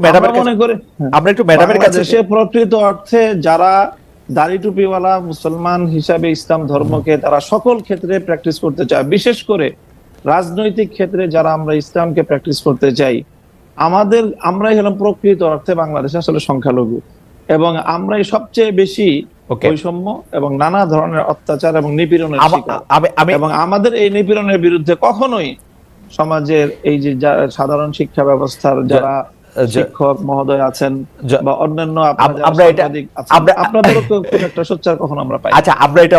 ম্যাডামের কাছে সে প্রকৃত অর্থে যারা দাড়ি টুপিওয়ালা মুসলমান হিসাবে ইসলাম ধর্মকে তারা সকল ক্ষেত্রে প্র্যাকটিস করতে চায়, বিশেষ করে রাজনৈতিক ক্ষেত্রে যারা আমরা ইসলামকে প্র্যাকটিস করতে চাই, আমরাই হলাম প্রকৃত অর্থে বাংলাদেশে আসলে সংখ্যালঘু, এবং আমরাই সবচেয়ে বেশি বৈষম্য এবং নানা ধরনের অত্যাচার এবং নিপীড়নের শিকার। এবং আমাদের এই নিপীড়নের বিরুদ্ধে কখনোই সমাজের এই যে সাধারণ শিক্ষা ব্যবস্থার যারা শিক্ষক মহোদয় আছেন বা অন্যান্য আপনাদেরও একটা সোচ্চার কখনো আমরা পাই। আচ্ছা, আমরা এটা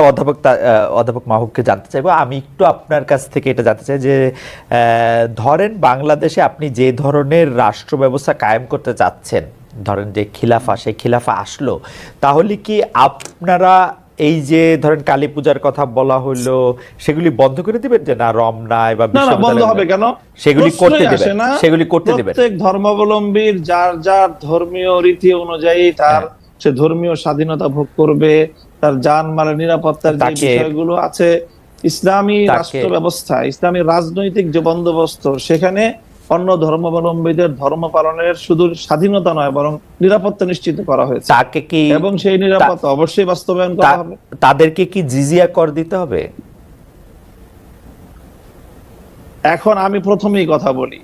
অধ্যাপক মাহবুবকে জানতে চাইবো। আমি একটু আপনার কাছ থেকে এটা জানতে চাই যে ধরেন বাংলাদেশে আপনি যে ধরনের রাষ্ট্র ব্যবস্থা কায়েম করতে চাচ্ছেন, ধরেন যে খিলাফা, সেই খিলাফা আসলো, তাহলে কি আপনারা এই যে ধরেন কালী পূজার কথা বলা হলো সেগুলি বন্ধ করে দিবেন? যে না, রমনায় বা বন্ধ হবে কেন, সেগুলি করতে দিবেন? প্রত্যেক ধর্মাবলম্বীর যার যার ধর্মীয় রীতি অনুযায়ী তার সে ধর্মীয় স্বাধীনতা ভোগ করবে, তার জানমালের নিরাপত্তার যে বিষয়গুলো আছে, ইসলামী রাষ্ট্র ব্যবস্থা, ইসলামী রাজনৈতিক যে বন্দোবস্ত, সেখানে অন্য ধর্মাবলম্বীদের ধর্ম পালনের শুধু স্বাধীনতা নয় বরং নিরাপত্তা নিশ্চিত করা হয়েছে, এবং সেই নিরাপত্তা অবশ্যই বাস্তবায়ন করা হবে। তাদেরকে কি জিজিয়া কর দিতে হবে? এখন আমি প্রথমেই কথা বলি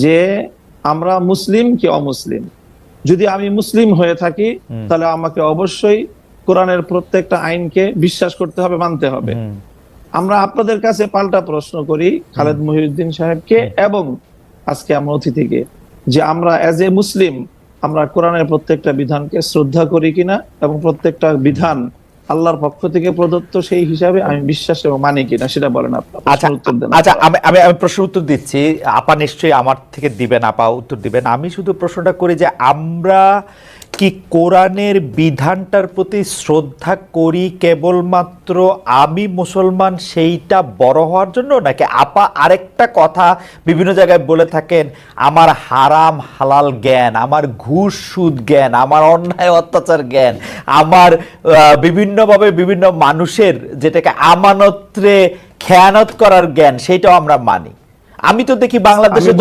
যে আমরা মুসলিম কি অমুসলিম, যদি আমি মুসলিম হয়ে থাকি তাহলে আমাকে অবশ্যই কোরআনের প্রত্যেকটা আইনকে বিশ্বাস করতে হবে, মানতে হবে। আমরা আপনাদের কাছে পাল্টা প্রশ্ন করি খালেদ মহিউদ্দিন সাহেবকে এবং আজকে আমরা অতিথিকে, যে আমরা এজ এ মুসলিম আমরা কোরআনের প্রত্যেকটা বিধানকে শ্রদ্ধা করি কিনা এবং প্রত্যেকটা বিধান আল্লাহর পক্ষ থেকে প্রদত্ত সেই হিসাবে আমি বিশ্বাস এবং মানি কিনা, সেটা বলেন আপনারা। আচ্ছা, আমি প্রশ্ন উত্তর দিচ্ছি, আপা নিশ্চয়ই আমার থেকে দিবেন, আপা উত্তর দিবেন। আমি শুধু প্রশ্নটা করি যে আমরা কি কোরআনের বিধানটার প্রতি শ্রদ্ধা করি কেবলমাত্র আমি মুসলমান সেইটা বড় হওয়ার জন্য, নাকি আপা আরেকটা কথা বিভিন্ন জায়গায় বলে থাকেন, আমার হারাম হালাল জ্ঞান, আমার ঘুষ সুদ জ্ঞান, আমার অন্যায় অত্যাচার জ্ঞান, আমার বিভিন্নভাবে বিভিন্ন মানুষের যেটাকে আমানতরে খেয়ানত করার জ্ঞান, সেইটাও আমরা মানি? আমি তো দেখি বাংলাদেশে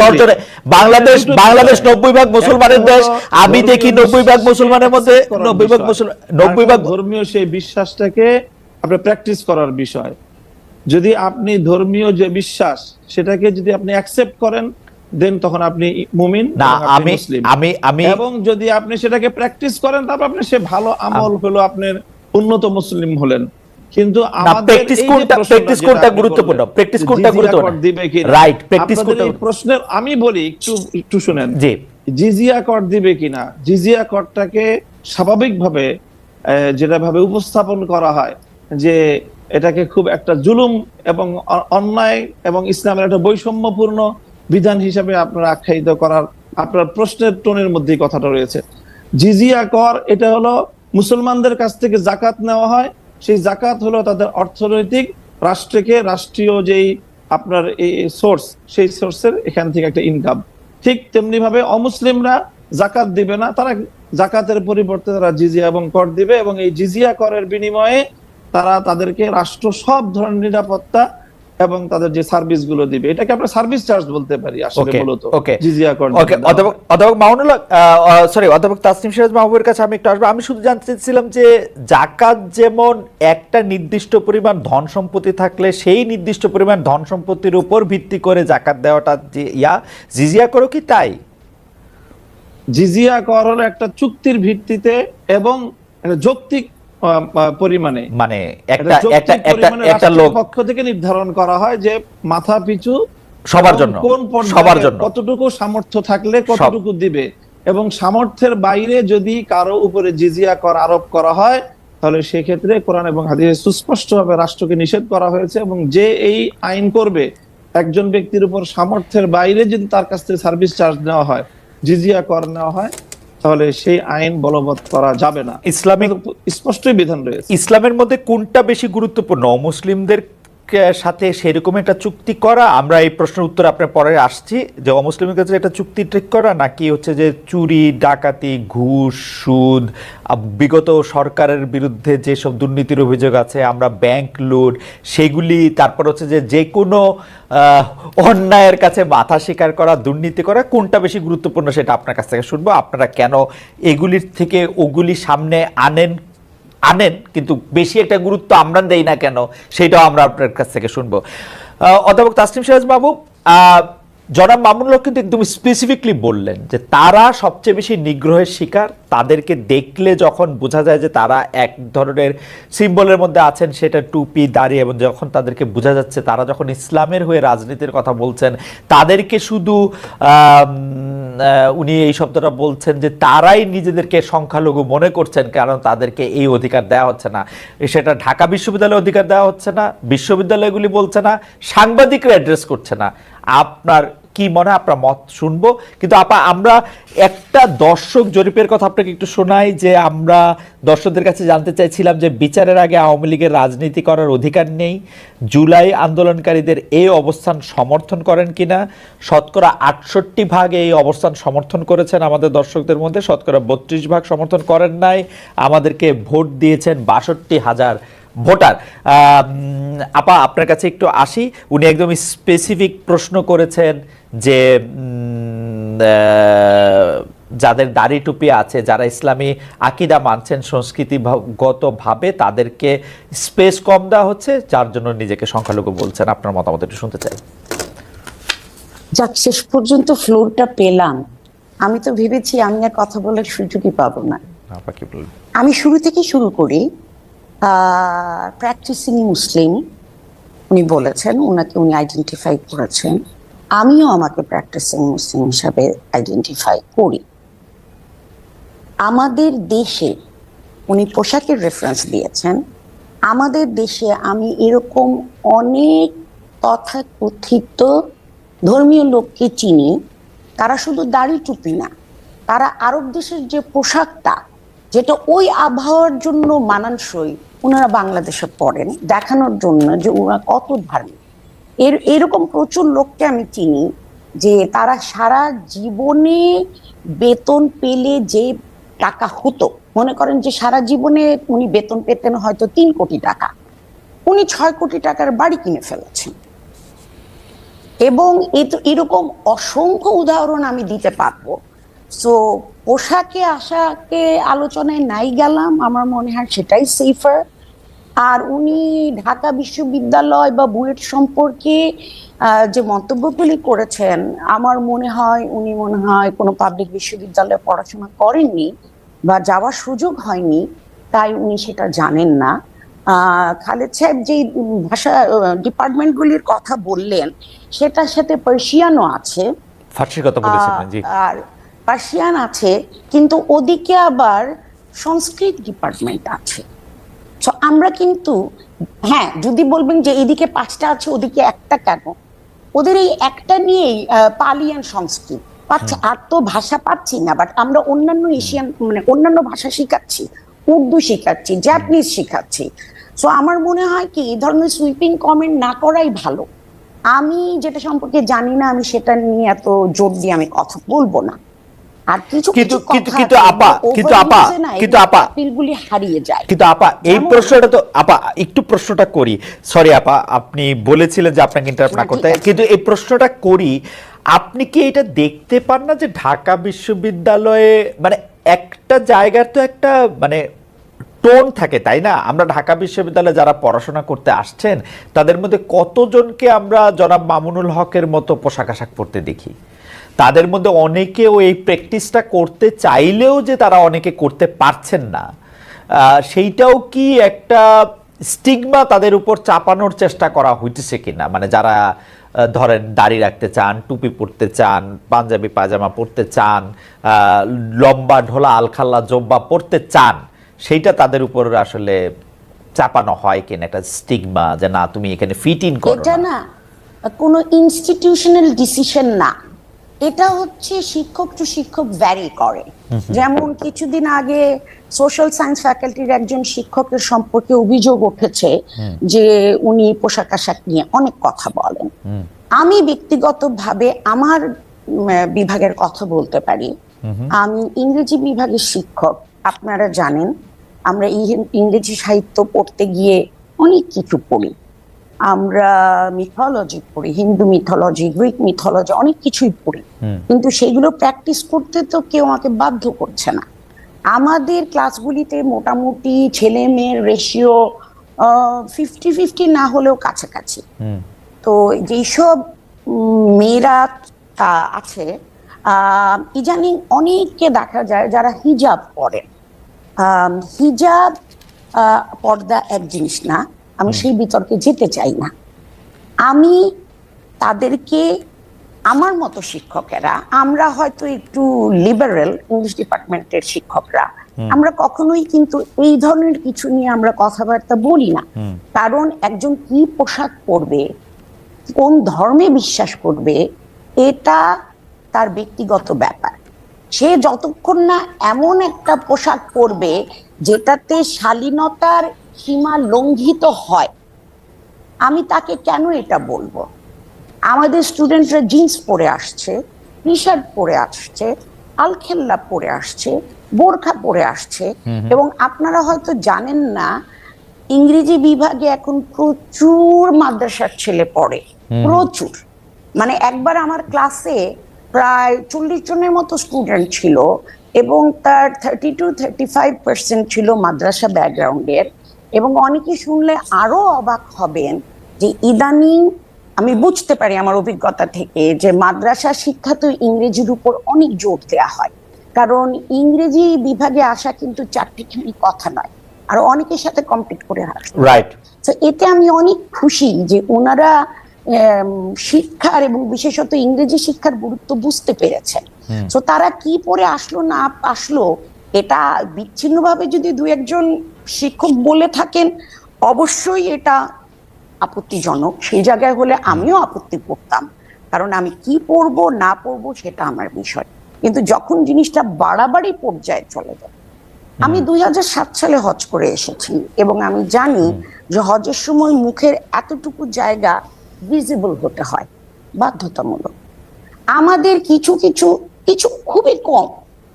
বাংলাদেশ 90% মুসলমানের দেশ, আমি দেখি 90% মুসলমানের মধ্যে 90% ধর্মীয় সেই বিশ্বাসটাকে আপনি প্র্যাকটিস করার বিষয়, যদি আপনি ধর্মীয় যে বিশ্বাস সেটাকে যদি আপনি অ্যাকসেপ্ট করেন, দেন তখন আপনি মুমিন না, এবং আপনি আমি মুসলিম। আমি আমি এবং যদি আপনি সেটাকে প্র্যাকটিস করেন, তারপর আপনি সে ভালো আমল হলো, আপনার উন্নত মুসলিম হলেন। কিন্তু আমাদের প্র্যাকটিস এই যে কোনটা, প্রশ্নটা প্র্যাকটিস যেটা কোনটা আপনি গুরুত্বপূর্ণ, বললেন, প্র্যাকটিস যে কোনটা জিজিয়া গুরুত্বপূর্ণ, কর দিবে কিনা, রাইট, প্র্যাকটিস আপনাদের কোনটা, এই প্রশ্নের আমি বলি একটু শুনেন। জি, জিজিয়া কর দিবে কিনা, জিজিয়া করটাকে স্বাভাবিকভাবে যেটাভাবে উপস্থাপন করা হয় যে এটাকে খুব একটা জুলুম এবং অন্যায় এবং ইসলামের একটা বৈষম্যপূর্ণ বিধান হিসাবে আপনারা আখ্যায়িত করার আপনার প্রশ্নের টোনের মধ্যেই কথাটা রয়েছে। জিজিয়া কর এটা হলো মুসলমানদের কাছ থেকে জাকাত নেওয়া হয়, সেই জাকাত হলো তাদের অর্থনৈতিক রাষ্ট্রীয় যেই আপনার এই সোর্স, সেই সোর্সের এখান থেকে একটা ইনকাম। ঠিক তেমনি ভাবে অমুসলিমরা জাকাত দিবে না, তারা জাকাতের পরিবর্তে তারা জিজিয়া এবং কর দিবে, এবং এই জিজিয়া করের বিনিময়ে তারা তাদেরকে রাষ্ট্র সব ধরনের নিরাপত্তা এবং তাদের যে সার্ভিস গুলো দিবে, এটাকে আমরা সার্ভিস চার্জ বলতে পারি আসলে মূলত জিজিয়া কর। ওকে, অধ্যাপক মামুনুল হক, সরি, অধ্যাপক তাসনিম সিরাজ মাহবুবের কাছে আমি একটু আসবো। আমি শুধু জানতে চাইছিলাম যে জাকাত যেমন একটা নির্দিষ্ট পরিমাণ ধন সম্পত্তি থাকলে সেই নির্দিষ্ট পরিমাণ ধন সম্পত্তির উপর ভিত্তি করে জাকাত দেওয়াটা যে জিজিয়া করো কি তাই? জিজিয়া কর হলো একটা চুক্তির ভিত্তিতে এবং যৌক্তিক পরিমাণে, মানে একটা লোক পক্ষ থেকে নির্ধারণ করা হয় যে মাথা পিছু সবার জন্য, কোন পর্যায়ে কতটুকু সামর্থ্য থাকলে কতটুকু দিবে, এবং সামর্থ্যের বাইরে যদি কারো উপরে জিজিয়া কর আরোপ করা হয় তাহলে সেক্ষেত্রে কোরআন এবং হাদিসে সুস্পষ্টভাবে রাষ্ট্রকে নিষেধ করা হয়েছে, এবং যে এই আইন করবে একজন ব্যক্তির উপর সামর্থ্যের বাইরে যদি তার কাছ থেকে সার্ভিস চার্জ নেওয়া হয়, জিজিয়া কর নেওয়া হয়, তাহলে সেই আইন বলবৎ করা যাবে না। ইসলামিক স্পষ্টই বিধান রয়েছে। ইসলামের মধ্যে কোনটা বেশি গুরুত্বপূর্ণ, অমুসলিমদের সাথে সেরকম একটা চুক্তি করা, আমরা এই প্রশ্নের উত্তর আপনার পরে আসছি, যে অমুসলিমের কাছে একটা চুক্তি ঠিক করা, নাকি হচ্ছে যে চুরি, ডাকাতি, ঘুষ, সুদ, বিগত সরকারের বিরুদ্ধে যেসব দুর্নীতির অভিযোগ আছে, আমরা ব্যাংক লুট সেগুলি, তারপর হচ্ছে যে কোনো অন্যায়ের কাছে মাথা স্বীকার করা, দুর্নীতি করা, কোনটা বেশি গুরুত্বপূর্ণ সেটা আপনার কাছ থেকে শুনবো। আপনারা কেন এগুলির থেকে ওগুলি সামনে আনেন কিন্তু বেশি একটা গুরুত্ব আমরা দেই না কেন, সেটাও আমরা আপনার কাছ থেকে শুনবো। অধ্যাপক তাসনিম সিরাজ মাহবুব, জনাব মামুনুল হক কিন্তু একদম স্পেসিফিকলি বললেন যে তারা সবচেয়ে বেশি নিগ্রহের শিকার, তাদেরকে দেখলে যখন বোঝা যায় যে তারা এক ধরনের সিম্বলের মধ্যে আছেন, সেটা টুপি, দাড়ি, এবং যখন তাদেরকে বোঝা যাচ্ছে তারা যখন ইসলামের হয়ে রাজনীতির কথা বলছেন, তাদেরকে শুধু উনি এই শব্দটা বলছেন যে তারাই নিজেদেরকে সংখ্যালঘু মনে করছেন, কারণ তাদেরকে এই অধিকার দেওয়া হচ্ছে না। সেটা ঢাকা বিশ্ববিদ্যালয়ে অধিকার দেওয়া হচ্ছে না, বিশ্ববিদ্যালয়গুলি বলছে না, সাংবাদিকরা অ্যাড্রেস করছে না। আপনার কি মনে হয়, আপনার মত শুনবো। কিন্তু আমরা একটা দর্শক জরিপের কথা আপনাকে একটু শোনাই, যে আমরা দর্শকদের কাছে জানতে চাইছিলাম যে বিচারের আগে আওয়ামী লীগের রাজনীতি করার অধিকার নেই, জুলাই আন্দোলনকারীদের এই অবস্থান সমর্থন করেন কিনা। শতকরা 68% এই অবস্থান সমর্থন করেছেন আমাদের দর্শকদের মধ্যে, শতকরা 32% সমর্থন করেন নাই। আমাদেরকে ভোট দিয়েছেন 62,000 ভোটার। আপা, আপনার কাছে একটু আসি। উনি একদম স্পেসিফিক প্রশ্ন করেছেন যে যাদের দাড়ি টুপি আছে, যারা ইসলামী আকীদা মানছেন সংস্কৃতিগতভাবে, তাদেরকে স্পেস কম দেওয়া হচ্ছে, যার জন্য নিজেকে সংখ্যালঘু বলছেন। আপনার মতামত একটু শুনতে চাই। যাক, শেষ পর্যন্ত ফ্লোরটা পেলাম। আমি তো ভেবেছি আমি আর কথা বলার সুযোগই পাবো না। আমি শুরু থেকে শুরু করি। প্র্যাকটিসিং মুসলিম উনি বলেছেন, উনাকে উনি আইডেন্টিফাই করেছেন, আমিও আমাকে প্র্যাকটিসিং মুসলিম হিসাবে আইডেন্টিফাই করি। আমাদের দেশে উনি পোশাকের রেফারেন্স দিয়েছেন, আমাদের দেশে আমি এরকম অনেক তথাকথিত ধর্মীয় লোককে চিনি, তারা শুধু দাড়ি টুপি না, তারা আরব দেশের যে পোশাকটা যেটা ওই আবহাওয়ার জন্য মানানসই, ওনারা বাংলাদেশে পড়েন দেখানোর জন্য যে ওরা কত ধার্মিক। এরকম প্রচুর লোককে আমি চিনি যে তারা সারা জীবনে বেতন পেলে যে টাকা হতো, মনে করেন যে সারা জীবনে উনি বেতন পেতেন হয়তো 3 কোটি টাকা, উনি 6 কোটি টাকার বাড়ি কিনে ফেলেছেন। এবং এরকম অসংখ্য উদাহরণ আমি দিতে পারবো। সো পোশাকে আশাকে আলোচনায় নাই গেলাম, আমার মনে হয় সেটাই সেফার। আর উনি ঢাকা বিশ্ববিদ্যালয় বা বুয়েট সম্পর্কে যে মন্তব্যগুলি করেছেন, আমার মনে হয় উনি কোনো পাবলিক বিশ্ববিদ্যালয়ে পড়াশোনা করেননি বা যাওয়ার সুযোগ হয়নি, তাই উনি সেটা জানেন না। খালেদ সাহেব যে ভাষা ডিপার্টমেন্টগুলির কথা বললেন, সেটার সাথে পার্সিয়ানও আছে, ফার্সির কথা বলেছেন, জি। আর পার্সিয়ান আছে, কিন্তু ওদিকে আবার সংস্কৃত ডিপার্টমেন্ট আছে। তো আমরা কিন্তু, হ্যাঁ, যদি বলবেন যে এদিকে 5টা আছে ওদিকে একটা কেন, ওদের এই একটা নিয়েই পালিয়ান সংস্কৃত পাচ্ছে, আর তো ভাষা পাচ্ছি না। বাট আমরা অন্যান্য এশিয়ান অন্যান্য ভাষা শিখাচ্ছি, উর্দু শিখাচ্ছি, জাপানিজ শিখাচ্ছি। সো আমার মনে হয় কি এই ধরনের সুইপিং কমেন্ট না করাই ভালো। আমি যেটা সম্পর্কে জানি না, আমি সেটা নিয়ে এত জোর দিয়ে আমি কথা বলবো না। আর কিছু আপিলগুলি হারিয়ে যায়। কিন্তু আপা এই প্রশ্নটা তো একটু প্রশ্নটা করি, সরি আপা, আপনি বলেছিলেন যে আপনাকে ইন্টারাপ্ট না করতে, কিন্তু এই প্রশ্নটা করি, আপনি কি এটা দেখতে পান না যে ঢাকা বিশ্ববিদ্যালয়ে একটা জায়গার তো একটা টোন থাকে, তাই না? আমরা ঢাকা বিশ্ববিদ্যালয়ে যারা পড়াশোনা করতে আসছেন তাদের মধ্যে কতজনকে আমরা জনাব মামুনুল হকের মতো পোশাক আশাক পরতে দেখি? তাদের মধ্যে অনেকেও এই প্র্যাকটিসটা করতে চাইলেও যে তারা অনেকে করতে পারছেন না, সেইটাও কি একটা স্টিগমা তাদের উপর চাপানোর চেষ্টা করা হইতেছে কিনা? যারা ধরেন দাড়ি রাখতে চান, টুপি পরতে চান, পাঞ্জাবি পায়জামা পরতে চান, লম্বা ঢোলা আলখাল্লা জব্বা পরতে চান, সেইটা তাদের উপর আসলে চাপানো হয় কিনা একটা স্টিগমা যে না তুমি এখানে ফিট ইন করো না? এটা না কোনো ইনস্টিটিউশনাল ডিসিশন না, এটা হচ্ছে শিক্ষক টু শিক্ষক ভ্যারি করে। যেমন কিছুদিন আগে সোশ্যাল সায়েন্স ফ্যাকাল্টির একজন শিক্ষকের সম্পর্কে অভিযোগ উঠেছে যে উনি পোশাক আশাক নিয়ে অনেক কথা বলেন। আমি ব্যক্তিগতভাবে আমার বিভাগের কথা বলতে পারি। আমি ইংরেজি বিভাগের শিক্ষক। আপনারা জানেন আমরা ইংরেজি সাহিত্য পড়তে গিয়ে অনেক কিছু পড়ি, আমরা মিথোলজি পড়ি, হিন্দু মিথোলজি, গ্রিক মিথোলজি, অনেক কিছুই পড়ি, কিন্তু সেগুলো প্র্যাকটিস করতে তো কেউ আমাকে বাধ্য করছে না। আমাদের ক্লাসগুলিতে মোটামুটি ছেলে মেয়ের রেশিও 50-50 না হলেও কাছাকাছি। তো যেসব মেয়েরা আছে, ইদানিং অনেককে দেখা যায় যারা হিজাব পরেন। হিজাব পর্দা এক জিনিস না, আমি সেই বিতর্কে যেতে চাই না। আমি তাদেরকে, আমার মতো শিক্ষকেরা, আমরা হয়তো একটু লিবারেল ইংলিশ ডিপার্টমেন্টের শিক্ষকরা, আমরা কখনোই কিন্তু এই ধরনের কিছু নিয়ে আমরা কথাবার্তা বলি না। কারণ একজন কি পোশাক পরবে, কোন ধর্মে বিশ্বাস করবে, এটা তার ব্যক্তিগত ব্যাপার। সে যতক্ষণ না এমন একটা পোশাক পরবে যেটাতে শালীনতার সীমা লঙ্ঘিত হয়, আমি তাকে কেন এটা বলবো? আমাদের স্টুডেন্টরা জিন্স পরে আসছে, টি শার্ট পরে আসছে, আলখেল্লা পরে আসছে, বোরখা পরে আসছে, এবং আপনারা হয়তো জানেন না ইংরেজি বিভাগে এখন প্রচুর মাদ্রাসার ছেলে পড়ে, প্রচুর। একবার আমার ক্লাসে প্রায় 40 জনের মতো স্টুডেন্ট ছিল এবং তার 30-35% ছিল মাদ্রাসা ব্যাকগ্রাউন্ডের। এবং অনেকে শুনলে আরো অবাক হবেন যে ইদানিং আমি বুঝতে পারি আমার অভিজ্ঞতা থেকে যে মাদ্রাসা শিক্ষা তো ইংরেজির উপর অনেক জোর দেওয়া হয়, কারণ ইংরেজি বিভাগে আসা কিন্তু চারটিখানি কথা নয়, আর অনেকের সাথে কম্পিট করে আসে। রাইট। তো এতে আমি অনেক খুশি যে ওনারা শিক্ষার এবং বিশেষত ইংরেজি শিক্ষার গুরুত্ব বুঝতে পেরেছেন। তো তারা কি পরে আসলো না আসলো, এটা বিচ্ছিন্নভাবে যদি 2-1 শিক্ষক বলে থাকেন, অবশ্যই এটা আপত্তিজনক। সেই জায়গায় হলে আমিও আপত্তি করতাম, কারণ আমি কি পড়বো না পড়বো সেটা আমার বিষয়। কিন্তু যখন জিনিসটা বাড়াবাড়ি পর্যায়ে চলে যায়, আমি 2007 সালে হজ করে এসেছি এবং আমি জানি যে হজের সময় মুখের এতটুকু জায়গা ভিজিবল হতে হয়, বাধ্যতামূলক। আমাদের কিছু খুবই কম,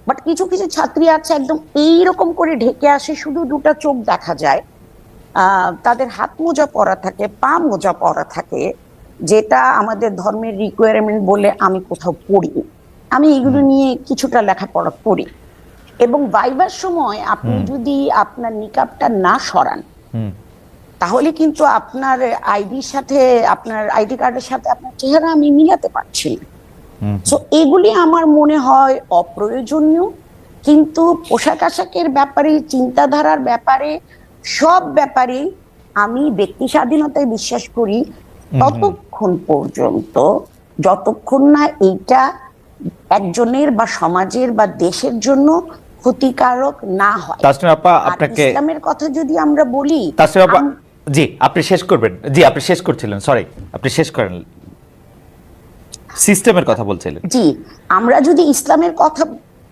বাট কিছু ছাত্রী আছে একদম এইরকম করে ঢেকে আসে, শুধু 2টা চোখ দেখা যায়, তাদের হাত মোজা পরা থাকে, পা মোজা পরা থাকে, যেটা আমাদের ধর্মের রিকোয়ারমেন্ট বলে আমি কোথাও পড়িনি। আমি এগুলো নিয়ে কিছুটা লেখাপড়া করি। এবং ভাইবার সময় আপনি যদি আপনার নিকাবটা না সরান, তাহলে কিন্তু আপনার আইডির সাথে, আপনার আইডি কার্ডের সাথে আপনার চেহারা আমি মিলাতে পারছি না। সো এগুলি আমার মনে হয় অপ্রয়োজনীয়। কিন্তু পোশাক আশাকের ব্যাপারে, চিন্তাধারার ব্যাপারে, সব ব্যাপারে আমি ব্যক্তি স্বাধীনতায় বিশ্বাস করি ততক্ষণ পর্যন্ত যতক্ষণ না এইটা একজনের বা সমাজের বা দেশের জন্য ক্ষতিকারক না হয়। তাসনিম আপা, আর আপনাকে ইসলামের কথা যদি আমরা বলি, তাসনিম আপা, জি আপনি শেষ করবেন। জি আপনি শেষ করছিলেন, সরি আপনি শেষ করেন, সিস্টেমের কথা বলছিলেন। জি, আমরা যদি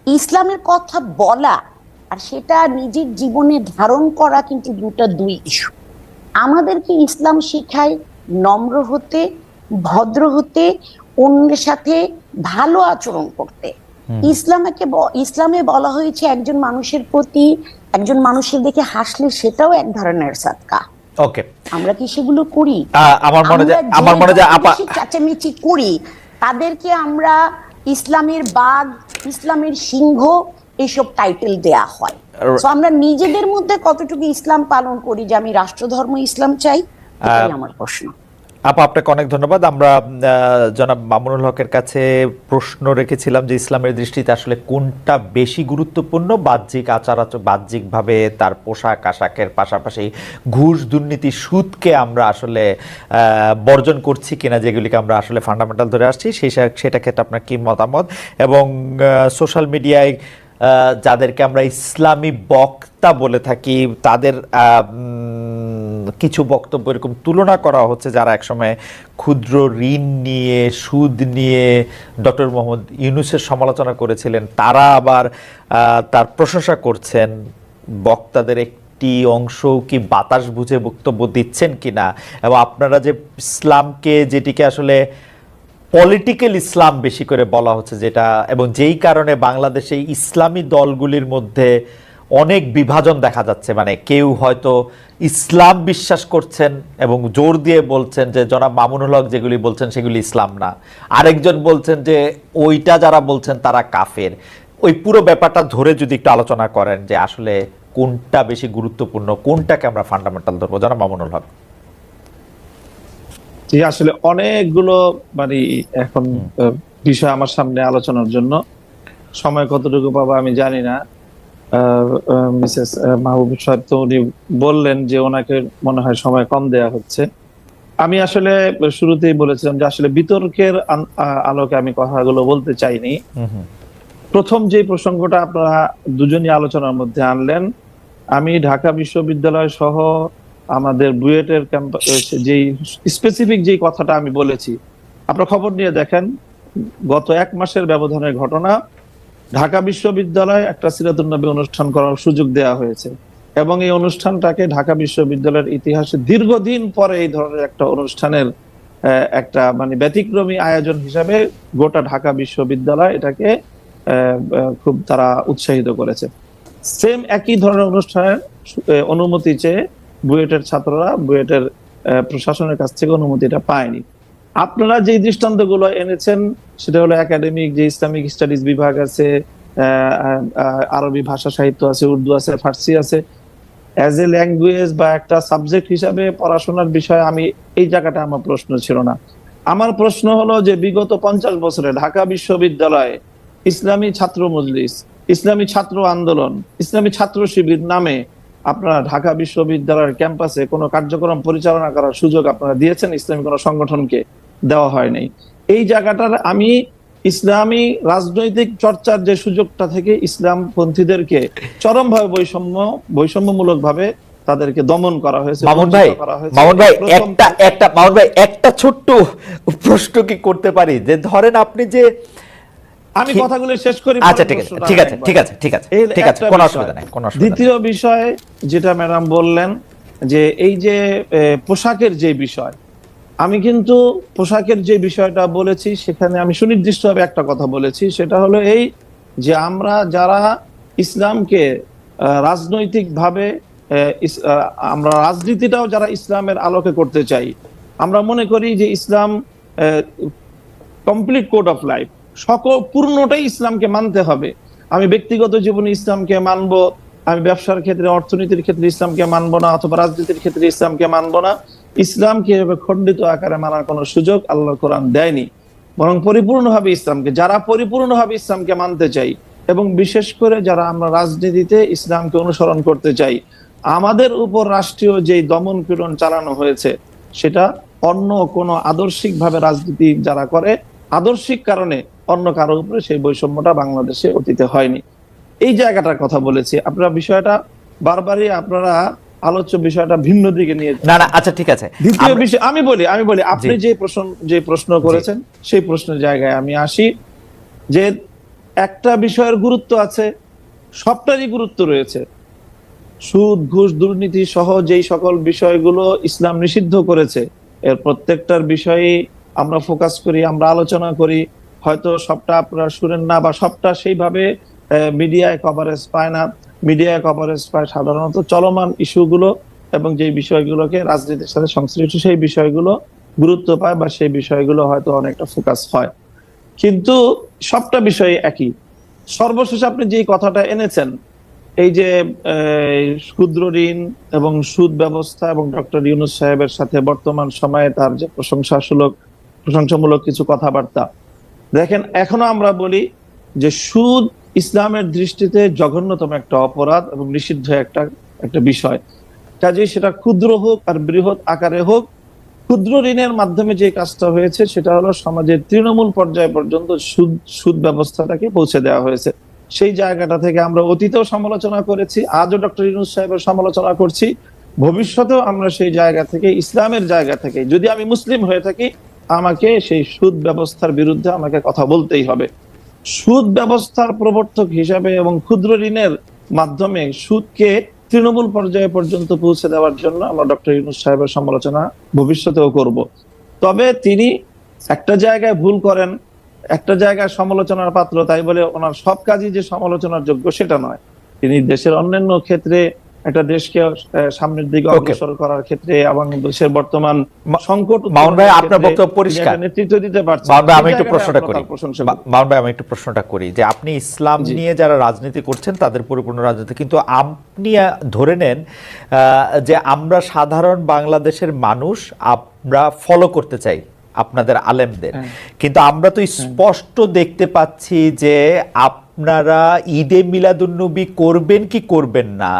ইসলামের কথা বলা আর সেটা নিজের জীবনে ধারণ করা কিন্তু দুই ইস্যু। আমাদেরকে ইসলাম শেখায় নম্র হতে, ভদ্র হতে, অন্যের সাথে ভালো আচরণ করতে। ইসলামে বলা হয়েছে একজন মানুষের প্রতি, একজন মানুষের দেখে হাসলে সেটাও এক ধরনের সাদকা। ওকে, আমরা কি সেগুলো করি? আমার মনে হয় আপা চেঁচামেচি করি, তাদেরকে আমরা ইসলামের বাঘ, ইসলামের সিংহ এইসব টাইটেল দেয়া হয়। তো আমরা নিজেদের মধ্যে কতটুকু ইসলাম পালন করি যে আমি রাষ্ট্রধর্ম ইসলাম চাই, এটাই আমার প্রশ্ন। আপা আপনাকে অনেক ধন্যবাদ। আমরা জনাব মামুনুল হকের কাছে প্রশ্ন রেখেছিলাম যে ইসলামের দৃষ্টিতে আসলে কোনটা বেশি গুরুত্বপূর্ণ, বাহ্যিক বাহ্যিকভাবে তার পোশাক আশাকের পাশাপাশি ঘুষ, দুর্নীতি, সুদকে আমরা আসলে বর্জন করছি কিনা, যেগুলিকে আমরা আসলে ফান্ডামেন্টাল ধরে আসছি, সেটা ক্ষেত্রে আপনার কি মতামত, এবং সোশ্যাল মিডিয়ায় যাদেরকে আমরা ইসলামী বক্তা বলে থাকি তাদের কিছু বক্তব্য এরকম তুলনা করা হচ্ছে যারা একসময় ক্ষুদ্র ঋণ নিয়ে, সুদ নিয়ে ডক্টর মোহাম্মদ ইউনূসের সমালোচনা করেছিলেন, তারা আবার তার প্রশংসা করছেন। বক্তাদের একটি অংশ কি বাতাস বুঝে বক্তব্য দিচ্ছেন কিনা, এবং আপনারা যে ইসলামকে, যেটিকে আসলে পলিটিক্যাল ইসলাম বেশি করে বলা হচ্ছে যেটা, এবং যেই কারণে বাংলাদেশে ইসলামী দলগুলির মধ্যে অনেক বিভাজন দেখা যাচ্ছে, মানে কেউ হয়তো ইসলাম বিশ্বাস করছেন এবং জোর দিয়ে বলছেন যে জনাব মামুনুল হক যেগুলি বলছেন সেগুলি ইসলাম না, আরেকজন বলছেন যে ওইটা যারা বলছেন তারা কাফের। ওই পুরো ব্যাপারটা ধরে যদি একটু আলোচনা করেন যে আসলে কোনটা বেশি গুরুত্বপূর্ণ, কোনটাকে আমরা ফান্ডামেন্টাল ধরবো, জনাব মামুনুল হক। আসলে অনেকগুলো মানে এখন বিষয় আমার সামনে আলোচনার জন্য, সময় কতটুকু পাবো আমি জানি না। মিসেস মাহবুব সাহেব তো উনি বললেন যে ওনাকে মনে হয় সময় কম দেয়া হচ্ছে। আমি আসলে শুরুতেই বলেছিলাম যে আসলে বিতর্কের আলোকে আমি কথাগুলো বলতে চাইনি। প্রথম যে প্রসঙ্গটা আপনারা দুজনই আলোচনার মধ্যে আনলেন, আমি ঢাকা বিশ্ববিদ্যালয় সহ আমাদের বুয়েটের ক্যাম্পাসে যেই স্পেসিফিক যেই কথাটা আমি বলেছি, আপনারা খবর নিয়ে দেখেন, গত 1 মাসের ব্যবধানের ঘটনা। ঢাকা বিশ্ববিদ্যালয়ে একটা সিরাতুন নবী অনুষ্ঠান করার সুযোগ দেওয়া হয়েছে, এবং এই অনুষ্ঠানটাকে ঢাকা বিশ্ববিদ্যালয়ের ইতিহাসে দীর্ঘদিন পরে এই ধরনের একটা অনুষ্ঠানের একটা মানে ব্যতিক্রমী আয়োজন হিসাবে গোটা ঢাকা বিশ্ববিদ্যালয় এটাকে খুব তারা উৎসাহিত করেছে। সেম একই ধরনের অনুষ্ঠানের অনুমতি চেয়ে বুয়েটের ছাত্ররা বুয়েটের প্রশাসনের কাছ থেকে অনুমতিটা পায়নি। আপনারা যে দৃষ্টান্তগুলো এনেছেন সেটা হলো একাডেমিক যে ইসলামিক স্টাডিজ বিভাগ আছে, আরবি ভাষা সাহিত্য আছে, উর্দু আছে, ফার্সি আছে, অ্যাজ এ ল্যাঙ্গুয়েজ বা একটা সাবজেক্ট হিসাবে পড়াশোনার বিষয়ে আমি এই জায়গাটা আমার প্রশ্ন ছিল না। আমার প্রশ্ন হলো যে বিগত 50 বছরে ঢাকা বিশ্ববিদ্যালয়ে ইসলামী ছাত্র মজলিস, ইসলামী ছাত্র আন্দোলন, ইসলামী ছাত্র শিবির নামে আপনারা ঢাকা বিশ্ববিদ্যালয়ের ক্যাম্পাসে কোনো কার্যক্রম পরিচালনা করার সুযোগ আপনারা দিয়েছেন? ইসলামী কোনো সংগঠনকে দেওয়া হয় নাই। এই জায়গাটার আমি ইসলামী রাজনৈতিক চর্চার যে সুযোগটা থেকে ইসলামপন্থীদেরকে চরমভাবে বৈষম্যমূলক ভাবে তাদেরকে দমন করা হয়েছে। মামুন ভাই একটা ছোট্ট প্রশ্ন কি করতে পারি, যে ধরেন আপনি যে আমি কথাগুলো শেষ করি। আচ্ছা ঠিক আছে কোনো অসুবিধা নাই। দ্বিতীয় বিষয় যেটা ম্যাডাম বললেন যে এই যে পোশাকের যে বিষয়, আমি কিন্তু পোশাকের যে বিষয়টা বলেছি সেখানে আমি সুনির্দিষ্টভাবে একটা কথা বলেছি, সেটা হলো এই যে আমরা যারা ইসলামকে রাজনৈতিকভাবে আমরা রাজনীতিটাও যারা ইসলামের আলোকে করতে চাই, আমরা মনে করি যে ইসলাম কমপ্লিট কোড অফ লাইফ, পূর্ণটাই ইসলামকে মানতে হবে। আমি ব্যক্তিগত জীবনে ইসলামকে মানবো, আমি ব্যবসার ক্ষেত্রে, অর্থনীতির ক্ষেত্রে ইসলামকে মানবো না, অথবা রাজনীতির ক্ষেত্রে ইসলামকে মানবো না। ইসলামকে এভাবে খণ্ডিত আকারে মানার কোনো সুযোগ আল্লাহর কোরআন দেয়নি, বরং পরিপূর্ণভাবে ইসলামকে, যারা পরিপূর্ণভাবে ইসলামকে মানতে চাই এবং বিশেষ করে যারা আমরা রাজনীতিতে ইসলামকে অনুসরণ করতে চাই, আমাদের উপর রাষ্ট্রীয় যেই দমন পীড়ন চালানো হয়েছে সেটা অন্য কোনো আদর্শিকভাবে রাজনীতি যারা করে, আদর্শিক কারণে অন্য কারো উপরে সেই বৈষম্যটা বাংলাদেশে অতীতে হয়নি। এই জায়গাটার কথা বলেছি। আপনারা বিষয়টা বারবারই আপনারা আলোচ্য বিষয়টা ভিন্ন দিকে নিয়ে না না, আচ্ছা ঠিক আছে। দ্বিতীয় বিষয় আমি বলি আপনি যে প্রশ্ন করেছেন সেই প্রশ্নের জায়গায় আমি আসি, যে একটা বিষয়ের গুরুত্ব আছে, সবটারই গুরুত্ব রয়েছে। সুদ, ঘুষ, দুর্নীতি সহ যেই সকল বিষয়গুলো ইসলাম নিষিদ্ধ করেছে এর প্রত্যেকটার বিষয়ে আমরা ফোকাস করি, আমরা আলোচনা করি। হয়তো সবটা আপনারা শুনেন না বা সবটা সেইভাবে মিডিয়ায় কভারেজ পায় না। মিডিয়ায় কভারেজ পায় সাধারণত চলমান ইস্যুগুলো এবং যে বিষয়গুলোকে রাজনীতির সাথে সংশ্লিষ্ট সেই বিষয়গুলো গুরুত্ব পায় বা সেই বিষয়গুলো হয়তো অনেকটা ফোকাস হয়, কিন্তু সবটা বিষয় একই। সর্বশেষ আপনি যে কথাটা এনেছেন, এই যে ক্ষুদ্র ঋণ এবং সুদ ব্যবস্থা এবং ডক্টর ইউনূস সাহেবের সাথে বর্তমান সময়ে তার যে প্রশংসামূলক কিছু কথাবার্তা, দেখেন এখনো আমরা বলি যে সুদ ইসলামের দৃষ্টিতে জঘন্যতম একটা অপরাধ এবং নিষিদ্ধ একটা বিষয়। কাজেই সেটা ক্ষুদ্র হোক আর বৃহৎ আকারে হোক, ক্ষুদ্র ঋণের মাধ্যমে যে কাজটা হয়েছে সেটা হলো সমাজের তৃণমূল পর্যায় পর্যন্ত সুদ ব্যবস্থাটাকে পৌঁছে দেওয়া হয়েছে। সেই জায়গাটা থেকে আমরা অতীতেও সমালোচনা করেছি, আজও ডক্টর ইউনূস সাহেবের সমালোচনা করছি, ভবিষ্যতেও আমরা সেই জায়গা থেকে, ইসলামের জায়গা থেকে, যদি আমি মুসলিম হয়ে থাকি আমাকে সেই সুদ ব্যবস্থার বিরুদ্ধে আমাকে কথা বলতেই হবে। সুদ ব্যবস্থার প্রবর্তক হিসাবে এবং ক্ষুদ্র ঋণের মাধ্যমে সুদকে তৃণমূল পর্যায়ে পর্যন্ত পৌঁছে দেওয়ার জন্য আমরা ডক্টর ইউনূস সাহেবের সমালোচনা ভবিষ্যতেও করব। তবে তিনি একটা জায়গায় ভুল করেন, একটা জায়গায় সমালোচনার পাত্র, তাই বলে ওনার সব কাজই যে সমালোচনার যোগ্য সেটা নয়। তিনি দেশের অন্যান্য ক্ষেত্রে একটা দেশকে সামনের দিকে অগ্রসর করার ক্ষেত্রে এবং দেশের বর্তমান সংকট, মামুন ভাই আপনার বক্তব্য পরিষ্কার, নেতৃত্ব দিতে পারছেন। মামুন ভাই আমি একটু প্রশ্নটা করি যে আপনি ইসলাম নিয়ে যারা রাজনীতি করছেন তাদের পরিপূর্ণ রাজনীতি, কিন্তু আপনি ধরে নেন যে আমরা সাধারণ বাংলাদেশের মানুষ আমরা ফলো করতে চাই আপনাদের আলেমদের, কিন্তু আমরা তো স্পষ্ট দেখতে পাচ্ছি যে আপনারা ঈদে মিলাদুন্নবী করবেন কি করবেন না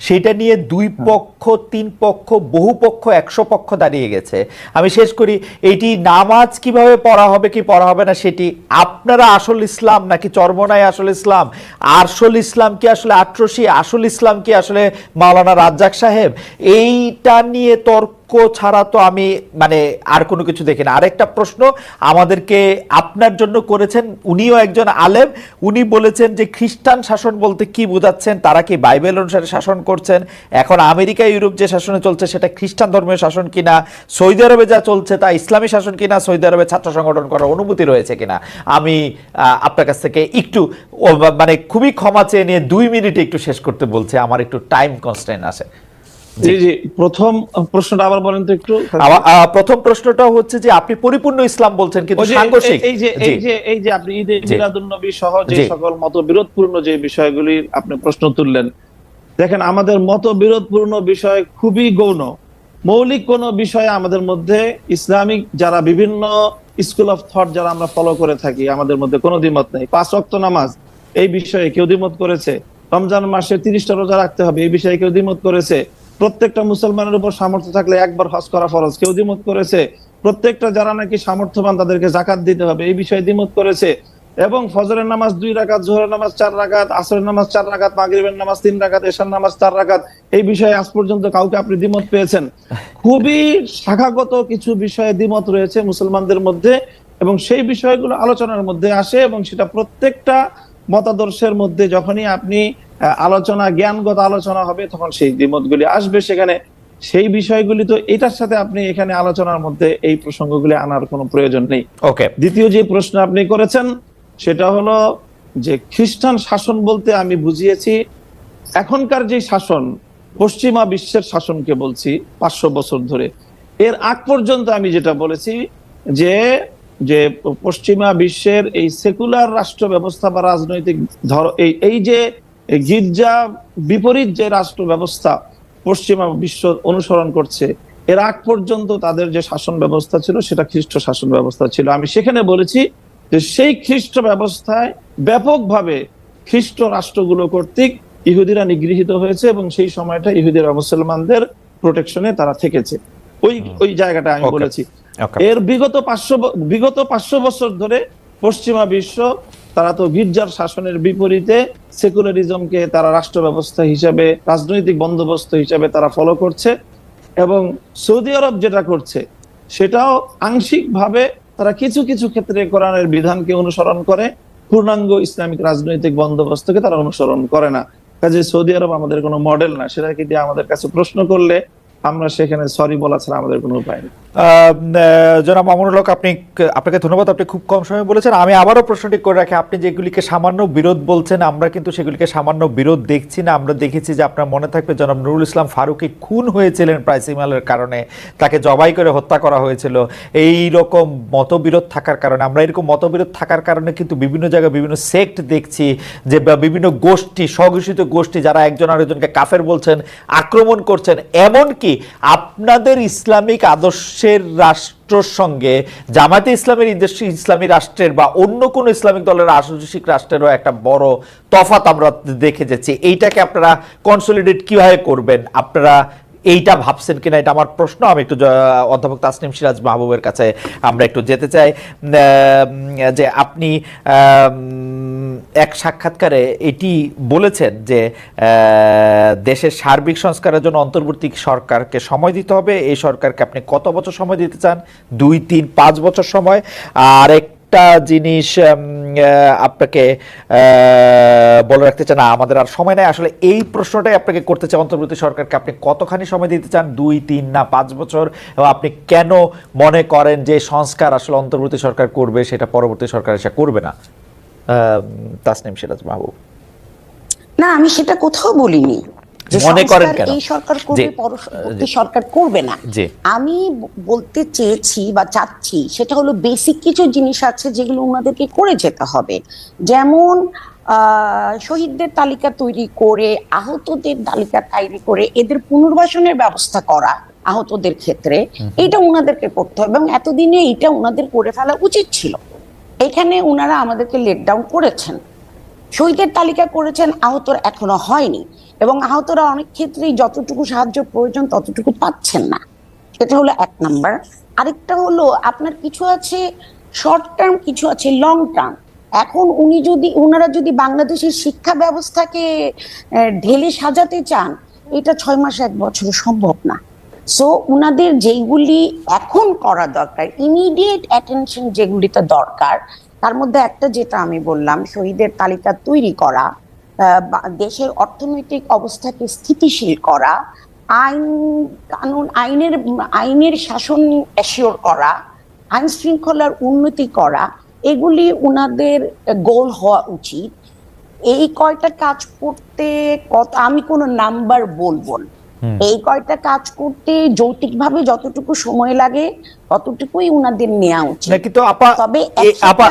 সেটা নিয়ে দুই পক্ষ, তিন পক্ষ, বহু পক্ষ, 100 পক্ষ দাঁড়িয়ে গেছে। আমি শেষ করি, এটি নামাজ কিভাবে পড়া হবে কি পড়া হবে না সেটি আপনারা আসল ইসলাম নাকি চরমনাই আসল ইসলাম, আসল ইসলাম কি আসলে আটরশি, আসল ইসলাম কি আসলে মাওলানা রাজ্জাক সাহেব, এইটা নিয়ে তর্ক ছাড়া তো আমি আর কোনো কিছু দেখি না। আরেকটা প্রশ্ন আমাদেরকে আপনার জন্য করেছেন, উনিও একজন আলেম, উনি বলেছেন যে খ্রিস্টান শাসন বলতে কি বোঝাচ্ছেন, তারা কি বাইবেল অনুসারে শাসন করছেন, এখন আমেরিকা ইউরোপ যে শাসনে চলছে সেটা খ্রিস্টান ধর্মের শাসন কিনা, সৌদি আরবে যা চলছে তা ইসলামী শাসন কিনা, সৌদি আরবে ছাত্র সংগঠন করার অনুমতি রয়েছে কিনা। আমি আপনার কাছ থেকে একটু খুবই ক্ষমা চেয়ে নিয়ে 2 মিনিটে একটু শেষ করতে বলছি, আমার একটু টাইম কনস্ট্রেন্ট আছে। প্রথম প্রশ্নটা আবার বলেন তো একটু। প্রথম প্রশ্নটা হচ্ছে যে আপনি পরিপূর্ণ ইসলাম বলছেন কিন্তু সাংঘর্ষিক, এই যে আপনি ঈদে মিলাদুন্নবী সহ যে সকল মতবিরোধপূর্ণ যে বিষয়গুলির আপনি প্রশ্ন তুললেন, দেখেন আমাদের মতবিরোধপূর্ণ বিষয় খুবই গৌণ, মৌলিক কোন বিষয়ে আমাদের মধ্যে ইসলামিক যারা বিভিন্ন স্কুল অফ থট যারা আমরা ফলো করে থাকি আমাদের মধ্যে কোনো দ্বিমত নেই। 5 ওয়াক্ত নামাজ এই বিষয়ে কেউ দ্বিমত করেছে, রমজান মাসে 30টা রোজা রাখতে হবে এই বিষয়ে কেউ দ্বিমত করেছে, প্রত্যেকটা মুসলমানের উপর সামর্থ্য থাকলে একবার হজ করা ফরজ কেউ দ্বিমত করেছে, প্রত্যেকটা যারা নাকি সামর্থ্যবান তাদেরকে যাকাত দিতে হবে এই বিষয়ে দ্বিমত করেছে, এবং ফজরের নামাজ 2 রাকাত, জোহরের নামাজ 4 রাকাত, আসরের নামাজ 4 রাকাত, মাগরিবের নামাজ 3 রাকাত, এশার নামাজ 4 রাকাত, এই বিষয়ে আজ পর্যন্ত কাউকে আপনি দ্বিমত পেয়েছেন? খুবই শাখাগত কিছু বিষয়ে দ্বিমত রয়েছে মুসলমানদের মধ্যে এবং সেই বিষয়গুলো আলোচনার মধ্যে আসে এবং সেটা প্রত্যেকটা মতাদর্শের মধ্যে যখনই আপনি আলোচনা, জ্ঞানগত আলোচনা হবে তখন সেই দ্বিমতগুলি আসবে সেখানে। সেই বিষয়গুলি তো এটার সাথে আপনি এখানে আলোচনার মধ্যে এই প্রসঙ্গগুলি আনার কোনো প্রয়োজন নেই। ওকে, দ্বিতীয় যে প্রশ্ন আপনি করেছেন সেটা হলো যে খ্রিস্টান শাসন বলতে আমি বুঝিয়েছি এখনকার যে শাসন পশ্চিমা বিশ্বের শাসনকে বলছি 500 বছর ধরে। এর আগ পর্যন্ত আমি যেটা বলেছি যে পশ্চিমা বিশ্বের এই সেকুলার রাষ্ট্র ব্যবস্থা বা রাজনৈতিক এই যে এই গির্জা বিপরীত যে রাষ্ট্র ব্যবস্থা পশ্চিমা বিশ্ব অনুসরণ করছে, এর আগ পর্যন্ত তাদের যে শাসন ব্যবস্থা ছিল সেটা খ্রিস্ট শাসন ব্যবস্থা ছিল। আমি সেখানে বলেছি যে সেই খ্রিস্ট ব্যবস্থায় ব্যাপকভাবে খ্রিস্ট রাষ্ট্রগুলো কর্তৃক ইহুদিরা নিগৃহীত হয়েছে এবং সেই সময়টা ইহুদিরা মুসলমানদের প্রোটেকশনে তারা থেকেছে। ওই জায়গাটা আমি বলেছি। এর বিগত 500 বছর ধরে পশ্চিমা বিশ্ব তারা তো গির্জার শাসনের বিপরীতে সেকুলারিজমকে তারা রাষ্ট্র ব্যবস্থা হিসাবে, রাজনৈতিক বন্দোবস্ত হিসাবে তারা ফলো করছে। এবং সৌদি আরব যেটা করছে সেটাও আংশিকভাবে তারা কিছু কিছু ক্ষেত্রে কোরআনের বিধানকে অনুসরণ করে, পূর্ণাঙ্গ ইসলামিক রাজনৈতিক বন্দোবস্তকে তারা অনুসরণ করে না। কাজে সৌদি আরব আমাদের কোনো মডেল না, সেটাকে দিয়ে আমাদের কাছে প্রশ্ন করলে আমরা সেখানে সরি বলা ছাড়া আমাদের কোনো উপায় নেই। জনাব মামুনুল হক, আপনাকে ধন্যবাদ, আপনি খুব কম সময় বলেছেন। আমি আবারও প্রশ্নটি করে রাখি, আপনি যেগুলিকে সামান্য বিরোধ বলছেন, আমরা কিন্তু সেগুলিকে সামান্য বিরোধ দেখছি না। আমরা দেখেছি যে আপনার মনে থাকবে জনাব নুরুল ইসলাম ফারুকী খুন হয়েছিলেন প্রাইসিমালের কারণে, তাকে জবাই করে হত্যা করা হয়েছিল। এই রকম মতবিরোধ থাকার কারণে, আমরা এরকম মতবিরোধ থাকার কারণে কিন্তু বিভিন্ন জায়গায় বিভিন্ন সেক্ট দেখছি যে বিভিন্ন গোষ্ঠী, স্বঘোষিত গোষ্ঠী যারা একজন আরেকজনকে কাফের বলছেন, আক্রমণ করছেন। এমনকি আপনাদের ইসলামিক আদর্শের রাষ্ট্রের সঙ্গে জামায়াতে ইসলামের ইসলামী রাষ্ট্রের বা অন্য কোনো ইসলামিক দলের রাজনৈতিক রাষ্ট্রেরও একটা বড় তফাৎ আমরা দেখে যাচ্ছি। এইটাকে আপনারা কনসলিডেট কিভাবে করবেন, আপনারা এইটা ভাবছেন কিনা, এটা আমার প্রশ্ন। আমি একটু অধ্যাপক তাসনিম সিরাজ মাহবুবের কাছে আমরা একটু যেতে চাই যে আপনি এক সাক্ষাৎকারে এটি বলেছেন যে দেশের সার্বিক সংস্কারের জন্য অন্তর্বর্তী সরকারকে সময় দিতে হবে। এই সরকারকে আপনি কত বছর সময় দিতে চান? 2, 3, 5 বছর সময়? আর একটা জিনিস আপনাকে বলে রাখতে চান, আমাদের আর সময় নাই, আসলে এই প্রশ্নটাই আপনাকে করতে চাই, অন্তর্বর্তী সরকারকে আপনি কতখানি সময় দিতে চান, 2, 3 না 5 বছর? এবং আপনি কেন মনে করেন যে সংস্কার আসলে অন্তর্বর্তী সরকার করবে, সেটা পরবর্তী সরকার এসে করবে না? তাসনিম সিরাজ মাহবুব। না, আমি সেটা কোথাও বলিনি মনে করেন কেন এই সরকার করবে, পরবর্তী সরকার করবে না। আমি বলতে চেয়েছি বা চাচ্ছি সেটা হলো বেসিক কিছু জিনিস আছে যেগুলো ওনাদেরকে করে যেতে হবে। যেমন শহীদদের তালিকা তৈরি করে, আহতদের তালিকা তৈরি করে এদের পুনর্বাসনের ব্যবস্থা করা আহতদের ক্ষেত্রে, এটা ওনাদেরকে করতে হবে। এবং এতদিনে এটা ওনাদের করে ফেলা উচিত ছিল। এখানে ওনারা আমাদেরকে লেট ডাউন করেছেন। শহীদের তালিকা করেছেন, আহতর এখনো হয়নি, এবং আহতরা অনেক ক্ষেত্রেই যতটুকু সাহায্য প্রয়োজন ততটুকু পাচ্ছেন না। এটা হলো 1 নাম্বার। আরেকটা হলো আপনার কিছু আছে শর্ট টার্ম, কিছু আছে লং টার্ম। এখন ওনারা যদি বাংলাদেশের শিক্ষা ব্যবস্থাকে ঢেলে সাজাতে চান, এটা 6 মাস 1 বছরে সম্ভব না। সো উনাদের যেগুলি এখন করা দরকার, ইমিডিয়েট অ্যাটেনশন যেগুলিতে দরকার, তার মধ্যে একটা যেটা আমি বললাম, শহীদের তালিকা তৈরি করা, দেশের অর্থনৈতিক অবস্থাকে স্থিতিশীল করা, আইনের শাসন অ্যাসিওর করা, আইন শৃঙ্খলার উন্নতি করা, এগুলি উনাদের গোল হওয়া উচিত। এই কয়টা কাজ করতে আমি কোনো নাম্বার বলবো না। এই কয়টা কাজ করতে যৌক্তিকভাবে যতটুকু সময় লাগে ততটুকুই উনাদের নেওয়া উচিত। তবে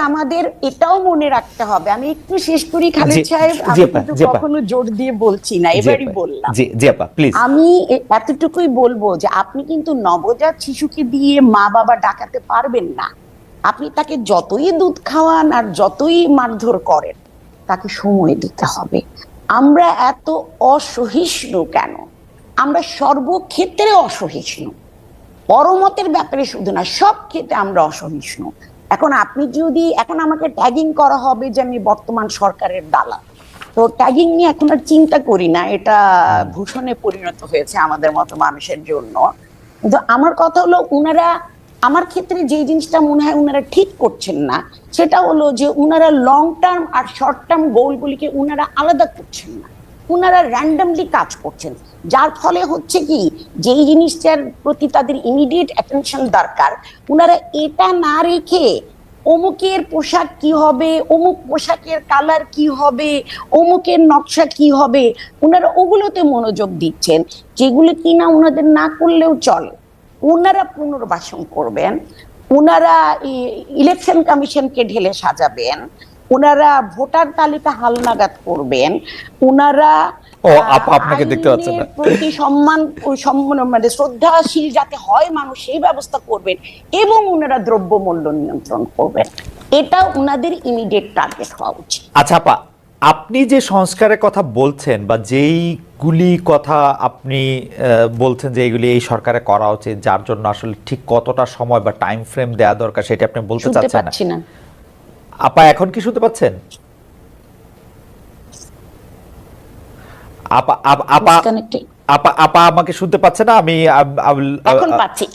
আমাদের এটাও মনে রাখতে হবে, আমি একটু শেষ করি খালিদ সাহেব, আমি কিন্তু কখনো জোর দিয়ে বলছি না, এবারই বললাম। আমি এতটুকুই বলবো যে আপনি কিন্তু নবজাত শিশুকে দিয়ে মা বাবা ডাকাতে পারবেন না। আপনি তাকে যতই দুধ খাওয়ান আর যতই মারধর করেন, তাকে সময় দিতে হবে। আমরা এত অসহিষ্ণু কেন? আমরা সর্বক্ষেত্রে অসহিষ্ণু, পরমতের ব্যাপারে শুধু না, সব ক্ষেত্রে আমরা অসহিষ্ণু। এখন এখন আমাকে ট্যাগিং করা হবে যে আমি বর্তমান সরকারের দালাল, তো ট্যাগিং নিয়ে এখন আর চিন্তা করি না, এটা ভূষণে পরিণত হয়েছে আমাদের মতো মানুষের জন্য। কিন্তু আমার কথা হলো, আমার ক্ষেত্রে যে জিনিসটা মনে হয় উনারা ঠিক করছেন না, সেটা হলো যে উনারা লং টার্ম আর শর্ট টার্ম গোলগুলিকে উনারা আলাদা করছেন না, উনারা র্যান্ডামলি কাজ করছেন। যার ফলে হচ্ছে কি, যেই জিনিসটার প্রতি তাদের ইমিডিয়েট অ্যাটেনশন দরকার, উনারা এটা না রেখে অমুকের পোশাক কি হবে, অমুক পোশাকের কালার কি হবে, অমুকের নকশা কি হবে, উনারা ওগুলোতে মনোযোগ দিচ্ছেন, যেগুলো কিনা উনাদের না করলেও চলে। উনারা পুনর্বাসন করবেন, উনারা ইলেকশন কমিশনকে ঢেলে সাজাবেন, ওনারা ভোটার তালিকা হালনাগাদ করবেন, ওনারা আপনাকে দেখতে পাচ্ছেন না। আইনের প্রতি সম্মান মানে শ্রদ্ধাশীল যাতে হয় মানুষ সেই ব্যবস্থা করবেন, এবং ওনারা দ্রব্যমূল্য নিয়ন্ত্রণ করবেন। এটা ওনাদের ইমিডিয়েট টার্গেট হওয়া উচিত। আচ্ছা আপা, আপনি যে সংস্কারের কথা বলছেন বা যেইগুলি কথা আপনি বলছেন যে এইগুলি এই সরকারে করা উচিত, যার জন্য আসলে ঠিক কতটা সময় বা টাইম ফ্রেম দেওয়া দরকার সেটা আপনি বলতে চাচ্ছেন না। আপা এখন কি শুনতে পাচ্ছেন? আপা আমাকে শুনতে পাচ্ছে না? আমি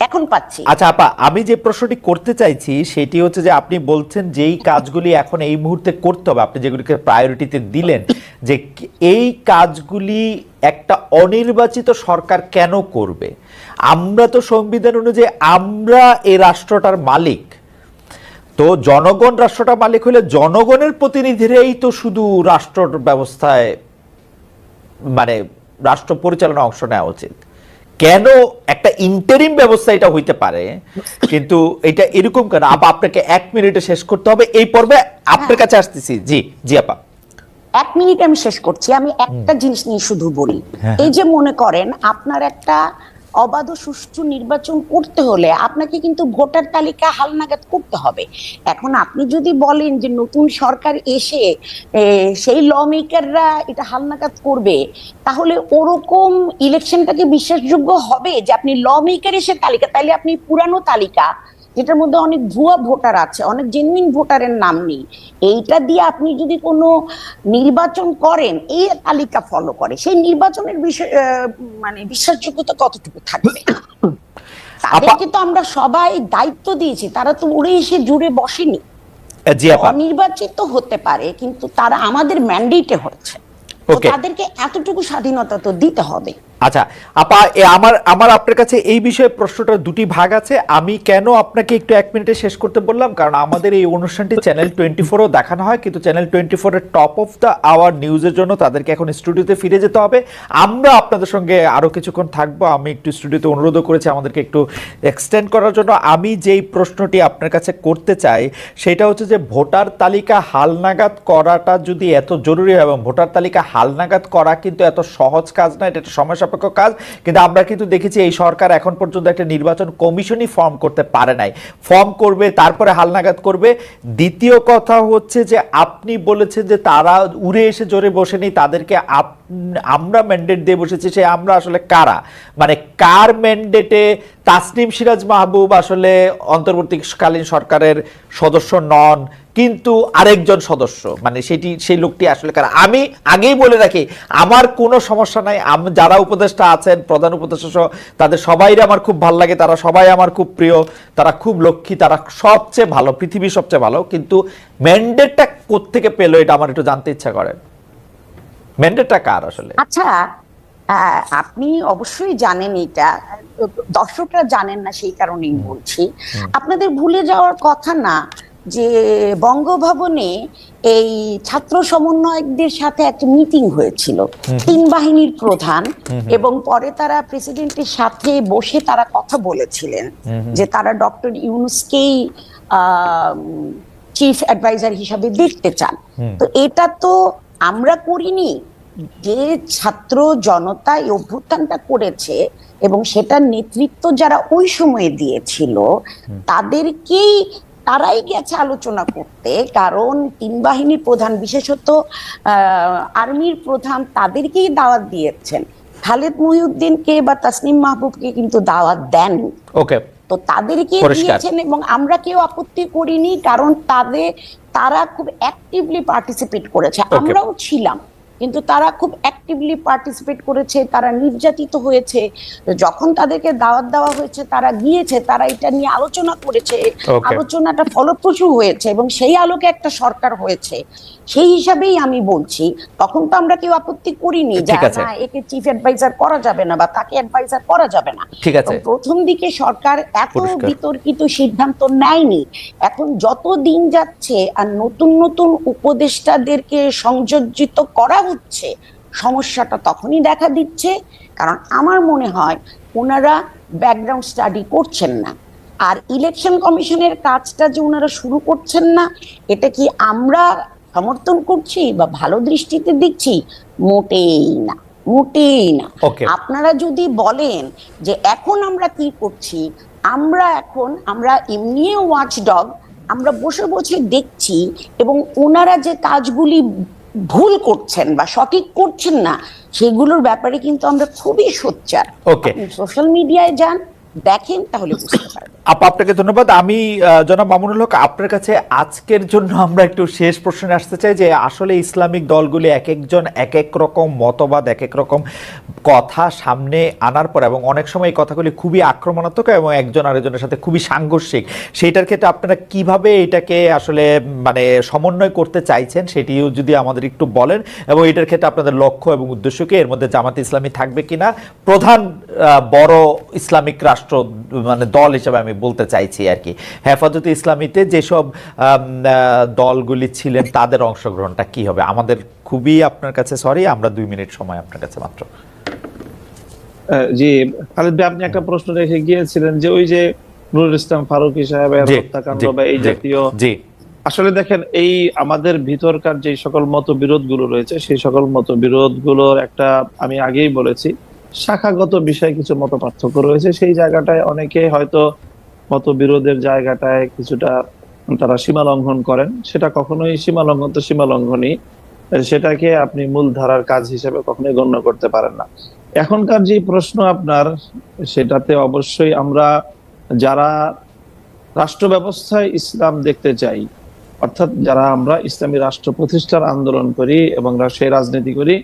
এখন পাচ্ছি। আচ্ছা আপা, আমি যে প্রশ্নটি করতে চাইছি সেটি হচ্ছে যে আপনি বলছেন যেই কাজগুলি এখন এই মুহূর্তে করতে হবে, আপনি যেগুলিকে প্রায়োরিটিতে দিলেন, যে এই কাজগুলি একটা অনির্বাচিত সরকার কেন করবে? আমরা তো সংবিধান অনুযায়ী আমরা এই রাষ্ট্রটার মালিক, তো জনগণ রাষ্ট্রটা মালিক হলে জনগণের প্রতিনিধিরাই তো শুধু রাষ্ট্র ব্যবস্থায় মানে রাষ্ট্র পরিচালনা অংশ নেওয়া উচিত। কেন একটা ইন্টারিম ব্যবস্থা এটা হইতে পারে, কিন্তু এটা এরকম কেন? আপনাকে 1 মিনিটে শেষ করতে হবে এই পর্বে, আপনার কাছে আসতেছি। জি জি আপা, 1 মিনিট আমি শেষ করছি। আমি একটা জিনিস নিয়ে শুধু বলি, এই যে মনে করেন আপনার একটা অবাধ সুষ্ঠু নির্বাচন করতে হলে আপনাকে কিন্তু ভোটার তালিকা হালনাগাদ করতে হবে। এখন আপনি যদি বলেন যে নতুন সরকার এসে সেই ল মেকাররা এটা হালনাগাদ করবে, তাহলে ওরকম ইলেকশনটাকে বিশ্বাসযোগ্য হবে যে আপনি ল মেকার এসে তালিকা, তাহলে আপনি পুরানো তালিকা যেটার মধ্যে অনেক ভুয়া ভোটার আছে, অনেক জেনুইন ভোটারের নাম নেই, এইটা দিয়ে আপনি যদি কোনো নির্বাচন করেন, এই তালিকা ফলো করে, সেই নির্বাচনের বিষয় মানে বিশ্বাসযোগ্যতা কতটুকু থাকবে? তাদেরকে তো আমরা সবাই দায়িত্ব দিয়েছি, তারা তো উড়ে এসে জুড়ে বসেনি। অনির্বাচিত হতে পারে কিন্তু তারা আমাদের ম্যান্ডেটে হচ্ছে, তাদেরকে এতটুকু স্বাধীনতা তো দিতে হবে। আচ্ছা আপা, আমার আপনার কাছে এই বিষয়ে প্রশ্নটার দুটি ভাগ আছে। আমি কেন আপনাকে একটু 1 মিনিটে শেষ করতে বললাম, কারণ আমাদের এই অনুষ্ঠানটি চ্যানেল 24-ও দেখানো হয়, কিন্তু চ্যানেল 24 এর টপ অফ দ্য আওয়ার নিউজের জন্য তাদেরকে এখন স্টুডিওতে ফিরে যেতে হবে। আমরা আপনাদের সঙ্গে আরো কিছুক্ষণ থাকবো। আমি একটু স্টুডিওতে অনুরোধ করেছি আমাদেরকে একটু এক্সটেন্ড করার জন্য। আমি যেই প্রশ্নটি আপনার কাছে করতে চাই সেটা হচ্ছে যে ভোটার তালিকা হালনাগাদ করাটা যদি এত জরুরি হয়, এবং ভোটার তালিকা হালনাগাদ করা কিন্তু এত সহজ কাজ না, এটা একটা সময় কাজ, কিন্তু আমরা কিন্তু দেখেছি এই সরকার এখন পর্যন্ত একটা নির্বাচন কমিশনই ফর্ম করতে পারে নাই। ফর্ম করবে, তারপরে হালনাগাদ করবে। দ্বিতীয় কথা হচ্ছে যে আপনি বলেছেন যে তারা উড়ে এসে জোরে বসেনি, তাদেরকে আমরা ম্যান্ডেট দিয়ে বসেছি। সে আমরা আসলে কারা, মানে কার ম্যান্ডেটে তাসনিম সিরাজ মাহবুব আসলে অন্তর্বর্তীকালীন সরকারের সদস্য নন, কিন্তু আরেকজন সদস্য, মানে সেই লোকটি আসলে কারা? আমি আগেই বলে রাখি, আমার কোনো সমস্যা নাই, যারা উপদেষ্টা আছেন, প্রধান উপদেষ্টা সহ, তাদের সবাইরে আমার খুব ভালো লাগে, তারা সবাই আমার খুব প্রিয়, তারা খুব লক্ষ্মী, তারা সবচেয়ে ভালো, পৃথিবীর সবচেয়ে ভালো, কিন্তু ম্যান্ডেটটা কোত্থেকে পেলো এটা আমার একটু জানতে ইচ্ছা করে। ম্যান্ডেটটা কার আসলে? আচ্ছা, আপনি অবশ্যই জানেন, এটা দর্শকরা জানেন না, সেই কারণেই বলছি। আপনাদের ভুলে যাওয়ার কথা না যে বঙ্গভবনে এই ছাত্র সমন্বয়কদের সাথে একটা মিটিং হয়েছিল 3 বাহিনীর প্রধান, এবং পরে তারা প্রেসিডেন্টের সাথে বসে তারা কথা বলেছিলেন যে তারা ডক্টর ইউনূসকেই চিফ অ্যাডভাইজার হিসাবে দেখতে চান। তো এটা তো আমরা করিনি, যে ছাত্র জনতা এই অভ্যুত্থানটা করেছে এবং সেটার নেতৃত্ব যারা ওই সময়ে দিয়েছিল তারাই গেছে আলোচনা করতে, কারণ 3 বাহিনীর প্রধান, বিশেষত আর্মির প্রধান, তাদেরকেই দাওয়াত দিয়েছেন। খালেদ মহিউদ্দিনকে বা তাসনিম মাহবুবকে কিন্তু দাওয়াত দেন। তো তাদেরকে দিয়েছেন এবং আমরা কেউ আপত্তি করিনি, কারণ তারা খুব অ্যাক্টিভলি পার্টিসিপেট করেছে, আমরাও ছিলাম, কিন্তু তারা খুব অ্যাক্টিভলি পার্টিসিপেট করেছে, তারা নির্যাতিত হয়েছে। যখন তাদেরকে দাওয়াত দেওয়া হয়েছে তারা গিয়েছে, তারা এটা নিয়ে আলোচনা করেছে, আলোচনাটা ফলপ্রসূ হয়েছে এবং সেই আলোকে একটা সরকার হয়েছে। সেই হিসাবেই আমি বলছি, তখন তো আমরা কেউ আপত্তি করিনি যে না, একে চিফ অ্যাডভাইজার করা যাবে না বা তাকে অ্যাডভাইজার করা যাবে না। প্রথম দিকে সরকার এত বিতর্কিত সিদ্ধান্ত নেয়নি। এখন যত দিন যাচ্ছে আর নতুন নতুন উপদেষ্টাদেরকে সংযোজিত করা হচ্ছে, সমস্যাটা তখনই দেখা দিচ্ছে, কারণ আমার মনে হয় ওনারা ব্যাকগ্রাউন্ড স্টাডি করছেন না। আর ইলেকশন কমিশনের কাজটা যে ওনারা শুরু করছেন না, এটা কি আমরা সমর্থন করছি বা ভালো দৃষ্টিতে দেখছি, মোটেই না, মোটেই না। Okay. আপনারা যদি বলেন যে এখন আমরা কি করছি, আমরা এমনিও ওয়াচডগ, আমরা বসে বসে দেখছি এবং ওনারা যে কাজগুলি ভুল করছেন বা সঠিক করছেন না সেগুলোর ব্যাপারে কিন্তু আমরা খুবই সোচ্চার। Okay. সোশ্যাল মিডিয়ায় যান, দেখেন, তাহলে বুঝতে পারবেন। আপনাকে ধন্যবাদ। আমি জনাব মামুনুল হক, আপনার কাছে আজকের জন্য আমরা একটু শেষ প্রশ্নে আসতে চাই যে আসলে ইসলামিক দলগুলি এক একজন এক এক রকম মতবাদ, এক এক রকম কথা সামনে আনার পর, এবং অনেক সময় এই কথাগুলি খুবই আক্রমণাত্মক এবং একজন আরেকজনের সাথে খুবই সাংঘর্ষিক, সেইটার ক্ষেত্রে আপনারা কিভাবে এটাকে আসলে মানে সমন্বয় করতে চাইছেন সেটিও যদি আমাদের একটু বলেন, এবং এটার ক্ষেত্রে আপনাদের লক্ষ্য এবং উদ্দেশ্য কি, এর মধ্যে জামাতে ইসলামী থাকবে কিনা, প্রধান বড় ইসলামিক রাষ্ট্র মানে দল হিসেবে আমি বলতে চাইছি আর কি, হেফাজতে ইসলামীতে যেসব দলগুলি ছিলেন তাদের অংশগ্রহণটা কি হবে। আমাদের খুবই আপনার কাছে সরি, আমরা 2 মিনিট সময় আপনার কাছে মাত্র। জি খালিদ ভাই, আপনি একটা প্রশ্ন রেখে গিয়েছিলেন যে ওই যে নুরুল ইসলাম ফারুকী সাহেবের হত্যাকাণ্ড বা এই জাতীয়, আসলে দেখেন এই আমাদের ভিতরকার যে সকল মতবিরোধ গুলো রয়েছে সেই সকল মতবিরোধ গুলোর একটা, আমি আগেই বলেছি, শাখাগত বিষয়ে কিছু মত পার্থক্য রয়েছে। সেই জায়গাটায় অনেকে হয়তো মতবিরোধের জায়গাটায় কিছুটা তারা সীমা লঙ্ঘন করেন, সেটা কখনোই সীমা লঙ্ঘন তো সীমা লঙ্ঘনই, সেটাকে আপনি মূল ধারার কাজ হিসেবে কখনোই গণ্য করতে পারেন না। এখনকার যে প্রশ্ন আপনার, সেটাতে অবশ্যই আমরা যারা রাষ্ট্র ব্যবস্থায় ইসলাম দেখতে চাই, অর্থাৎ যারা আমরা ইসলামী রাষ্ট্র প্রতিষ্ঠার আন্দোলন করি এবং সেই রাজনীতি করি,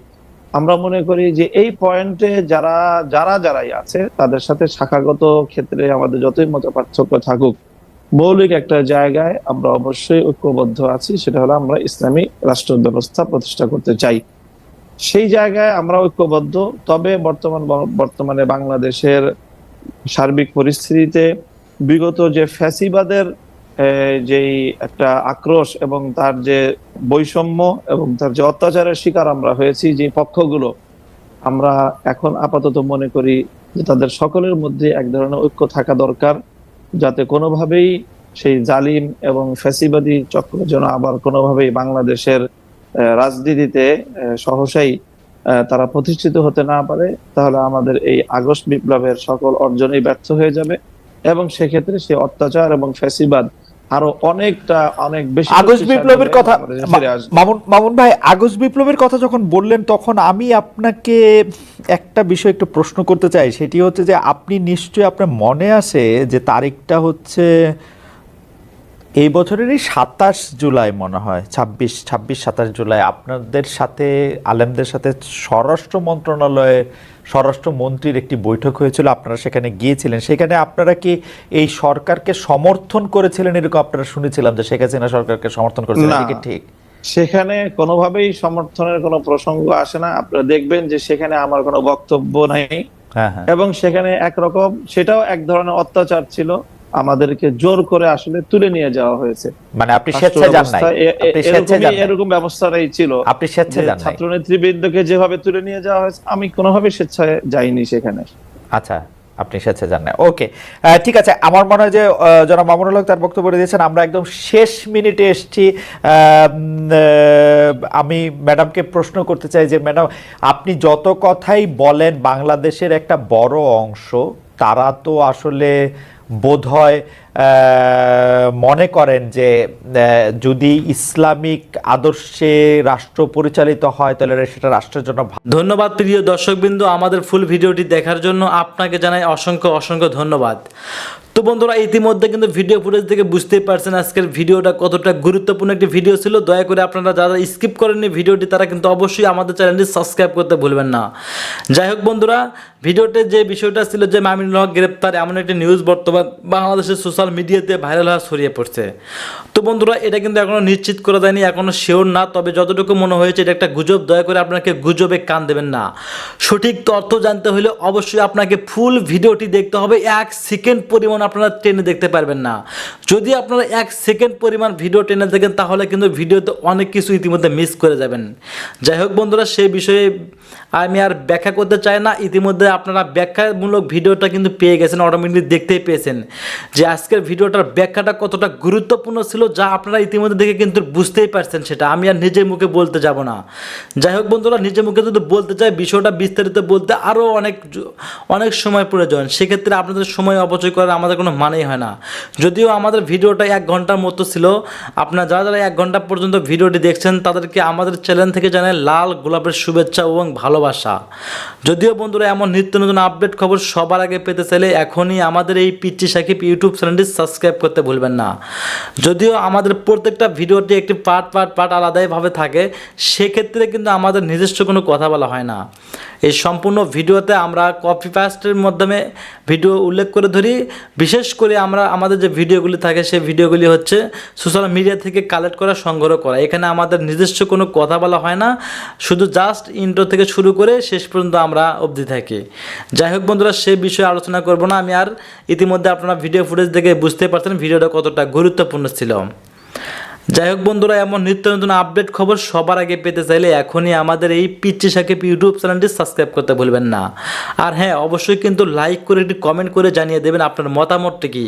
আমরা মনে করি যে এই পয়েন্টে যারাই আছে তাদের সাথে শাখাগত ক্ষেত্রে আমাদের যতই মত পার্থক্য থাকুক, মৌলিক একটা জায়গায় আমরা অবশ্যই ঐক্যবদ্ধ আছি, সেটা হলো আমরা ইসলামী রাষ্ট্র ব্যবস্থা প্রতিষ্ঠা করতে চাই। সেই জায়গায় আমরা ঐক্যবদ্ধ। তবে বর্তমানে বাংলাদেশের সার্বিক পরিস্থিতিতে বিগত যে ফ্যাসিবাদের যেই একটা আক্রোশ এবং তার যে বৈষম্য এবং তার যে অত্যাচারের শিকার আমরা হয়েছি যে পক্ষগুলো, আমরা এখন আপাতত মনে করি যে তাদের সকলের মধ্যে এক ধরনের ঐক্য থাকা দরকার, যাতে কোনোভাবেই সেই জালিম এবং ফ্যাসিবাদী চক্র যেন আবার কোনোভাবেই বাংলাদেশের রাজনীতিতে সহসাই তারা প্রতিষ্ঠিত হতে না পারে। তাহলে আমাদের এই আগস্ট বিপ্লবের সকল অর্জনই ব্যর্থ হয়ে যাবে এবং সেক্ষেত্রে সেই অত্যাচার এবং ফ্যাসিবাদ আরো অনেক বেশি। আগস্ট বিপ্লবের কথা মামুন ভাই, আগস্ট বিপ্লবের কথা যখন বললেন তখন আমি আপনাকে একটা বিষয় একটু প্রশ্ন করতে চাই, সেটি হচ্ছে যে আপনি নিশ্চয়ই আপনার মনে আছে যে তারিখটা হচ্ছে এই বছরেরই 27 জুলাই মনে হয়, 26-27 জুলাই আপনাদের সাথে আলেমদের সাথে স্বরাষ্ট্র মন্ত্রণালয়ে স্বরাষ্ট্রমন্ত্রীর একটি বৈঠক হয়েছিল, আপনারা সেখানে গিয়েছিলেন। সেখানে আপনারা কি এই সরকারকে সমর্থন করেছিলেন এরকম আপনারা শুনেছিলাম যে শেখ হাসিনা সরকারকে সমর্থন করেছিলেন, এটা কি ঠিক? সেখানে কোনোভাবেই সমর্থনের কোনো প্রসঙ্গ আসে না। আপনারা দেখবেন যে সেখানে আমার কোনো বক্তব্য নাই, এবং সেখানে একরকম সেটাও এক ধরনের অত্যাচার ছিল, আমাদেরকে জোর করে আসলে তুলে নিয়ে যাওয়া হয়েছে। মানে আপনি স্বেচ্ছায় যান নাই, এরকম ব্যবস্থাটাই ছিল। আপনি স্বেচ্ছায় যান নাই? ছাত্র নেতৃবৃন্দকে যেভাবে তুলে নিয়ে যাওয়া হয়েছে আমি কোনোভাবে স্বেচ্ছায় যাইনি সেখানে। আচ্ছা, আপনি স্বেচ্ছায় যান না, ওকে ঠিক আছে। আমার মনে হয় যে জনাব মামুনুল হক তার বক্তব্য দিয়েছেন, আমরা একদম শেষ মিনিটে এসেছি। আমি ম্যাডামকে প্রশ্ন করতে চাই যে ম্যাডাম, আপনি যত কথাই বলেন বাংলাদেশের একটা বড় অংশ তারা তো আসলে বোধহয় মনে করেন যে যদি ইসলামিক আদর্শে রাষ্ট্র পরিচালিত হয় তাহলে সেটা রাষ্ট্রের জন্য। ধন্যবাদ প্রিয় দর্শকবৃন্দ, আমাদের ফুল ভিডিওটি দেখার জন্য আপনাকে জানাই অসংখ্য ধন্যবাদ। তো বন্ধুরা, ইতিমধ্যে কিন্তু ভিডিও ফুটেজ থেকে বুঝতেই পারছেন আজকের ভিডিওটা কতটা গুরুত্বপূর্ণ একটি ভিডিও ছিল। দয়া করে আপনারা যারা স্কিপ করেননি ভিডিওটি তারা কিন্তু অবশ্যই আমাদের চ্যানেলটি সাবস্ক্রাইব করতে ভুলবেন না। যাই হোক বন্ধুরা, ভিডিওতে যে বিষয়টা ছিল যে মামুনুল হক গ্রেপ্তার, এমন একটি নিউজ বর্তমান বাংলাদেশের সোশ্যাল মিডিয়াতে ভাইরাল হওয়া ছড়িয়ে পড়ছে। তো বন্ধুরা, এটা কিন্তু এখনও নিশ্চিত করা যায়নি, এখনও শিওর না, তবে যতটুকু মনে হয়েছে এটা একটা গুজব। দয়া করে আপনাকে গুজবে কান দেবেন না। সঠিক তথ্য জানতে হলে অবশ্যই আপনাকে ফুল ভিডিওটি দেখতে হবে। 1 সেকেন্ড পরিমাণ আপনারা টেনে দেখতে পারবেন না। যদি আপনারা 1 সেকেন্ড পরিমাণ ভিডিও টেনে দেখেন তাহলে কিন্তু ভিডিওতে অনেক কিছু ইতিমধ্যে মিস করে যাবেন। যাই হোক বন্ধুরা, সেই বিষয়ে আমি আর ব্যাখ্যা করতে চাই না। ইতিমধ্যে আপনারা ব্যাখ্যামূলক ভিডিওটা কিন্তু পেয়ে গেছেন, অটোমেটিকলি দেখতেই পেয়েছেন যে আজকে আজকের ভিডিওটার ব্যাখ্যাটা কতটা গুরুত্বপূর্ণ ছিল যা আপনারা ইতিমধ্যে দেখে কিন্তু বুঝতেই পারছেন, সেটা আমি আর নিজের মুখে বলতে যাব না। যাই হোক বন্ধুরা, নিজের মুখে যদি বলতে চাই বিষয়টা বিস্তারিত বলতে আরও অনেক সময় প্রয়োজন, সেক্ষেত্রে আপনাদের সময় অপচয় করার আমাদের কোনো মানেই হয় না। যদিও আমাদের ভিডিওটা 1 ঘন্টার মতো ছিল, আপনারা যারা 1 ঘন্টা পর্যন্ত ভিডিওটি দেখছেন তাদেরকে আমাদের চ্যানেল থেকে জানাই লাল গোলাপের শুভেচ্ছা এবং ভালোবাসা। যদিও বন্ধুরা এমন নিত্য নতুন আপডেট খবর সবার আগে পেতে চাইলে এখনই আমাদের এই পিচ্চি সাকিব ইউটিউব চ্যানেলটি সাবস্ক্রাইব করতে ভুলবেন না। যদিও আমাদের প্রত্যেকটা ভিডিওটি একটি পার্ট আলাদাভাবে থাকে, সেক্ষেত্রে কিন্তু আমাদের নিজস্ব কোনো কথা বলা হয় না। এই সম্পূর্ণ ভিডিওতে আমরা কপি পেস্টের মাধ্যমে ভিডিও উল্লেখ করে ধরি। বিশেষ করে আমরা আমাদের যে ভিডিওগুলি থাকে সেই ভিডিওগুলি হচ্ছে সোশ্যাল মিডিয়া থেকে কালেক্ট করা, সংগ্রহ করা। এখানে আমাদের নিজস্ব কোনো কথা বলা হয় না, শুধু জাস্ট ইন্ট্রো থেকে শুরু করে শেষ পর্যন্ত আমরা অবধি থাকি। যাই হোক বন্ধুরা, সেই বিষয়ে আলোচনা করব না আমি আর। ইতিমধ্যে আপনারা ভিডিও ফুটেজ দেখে বুঝতে পারছেন ভিডিওটা কতটা গুরুত্বপূর্ণ ছিল। যাই হোক বন্ধুরা, এমন নিত্য নতুন আপডেট খবর সবার আগে পেতে চাইলে এখনই আমাদের এই পিচ্চি সাকিব ইউটিউব চ্যানেলটি সাবস্ক্রাইব করতে ভুলবেন না। আর হ্যাঁ, অবশ্যই কিন্তু লাইক করে একটি কমেন্ট করে জানিয়ে দেবেন আপনার মতামতটি কি।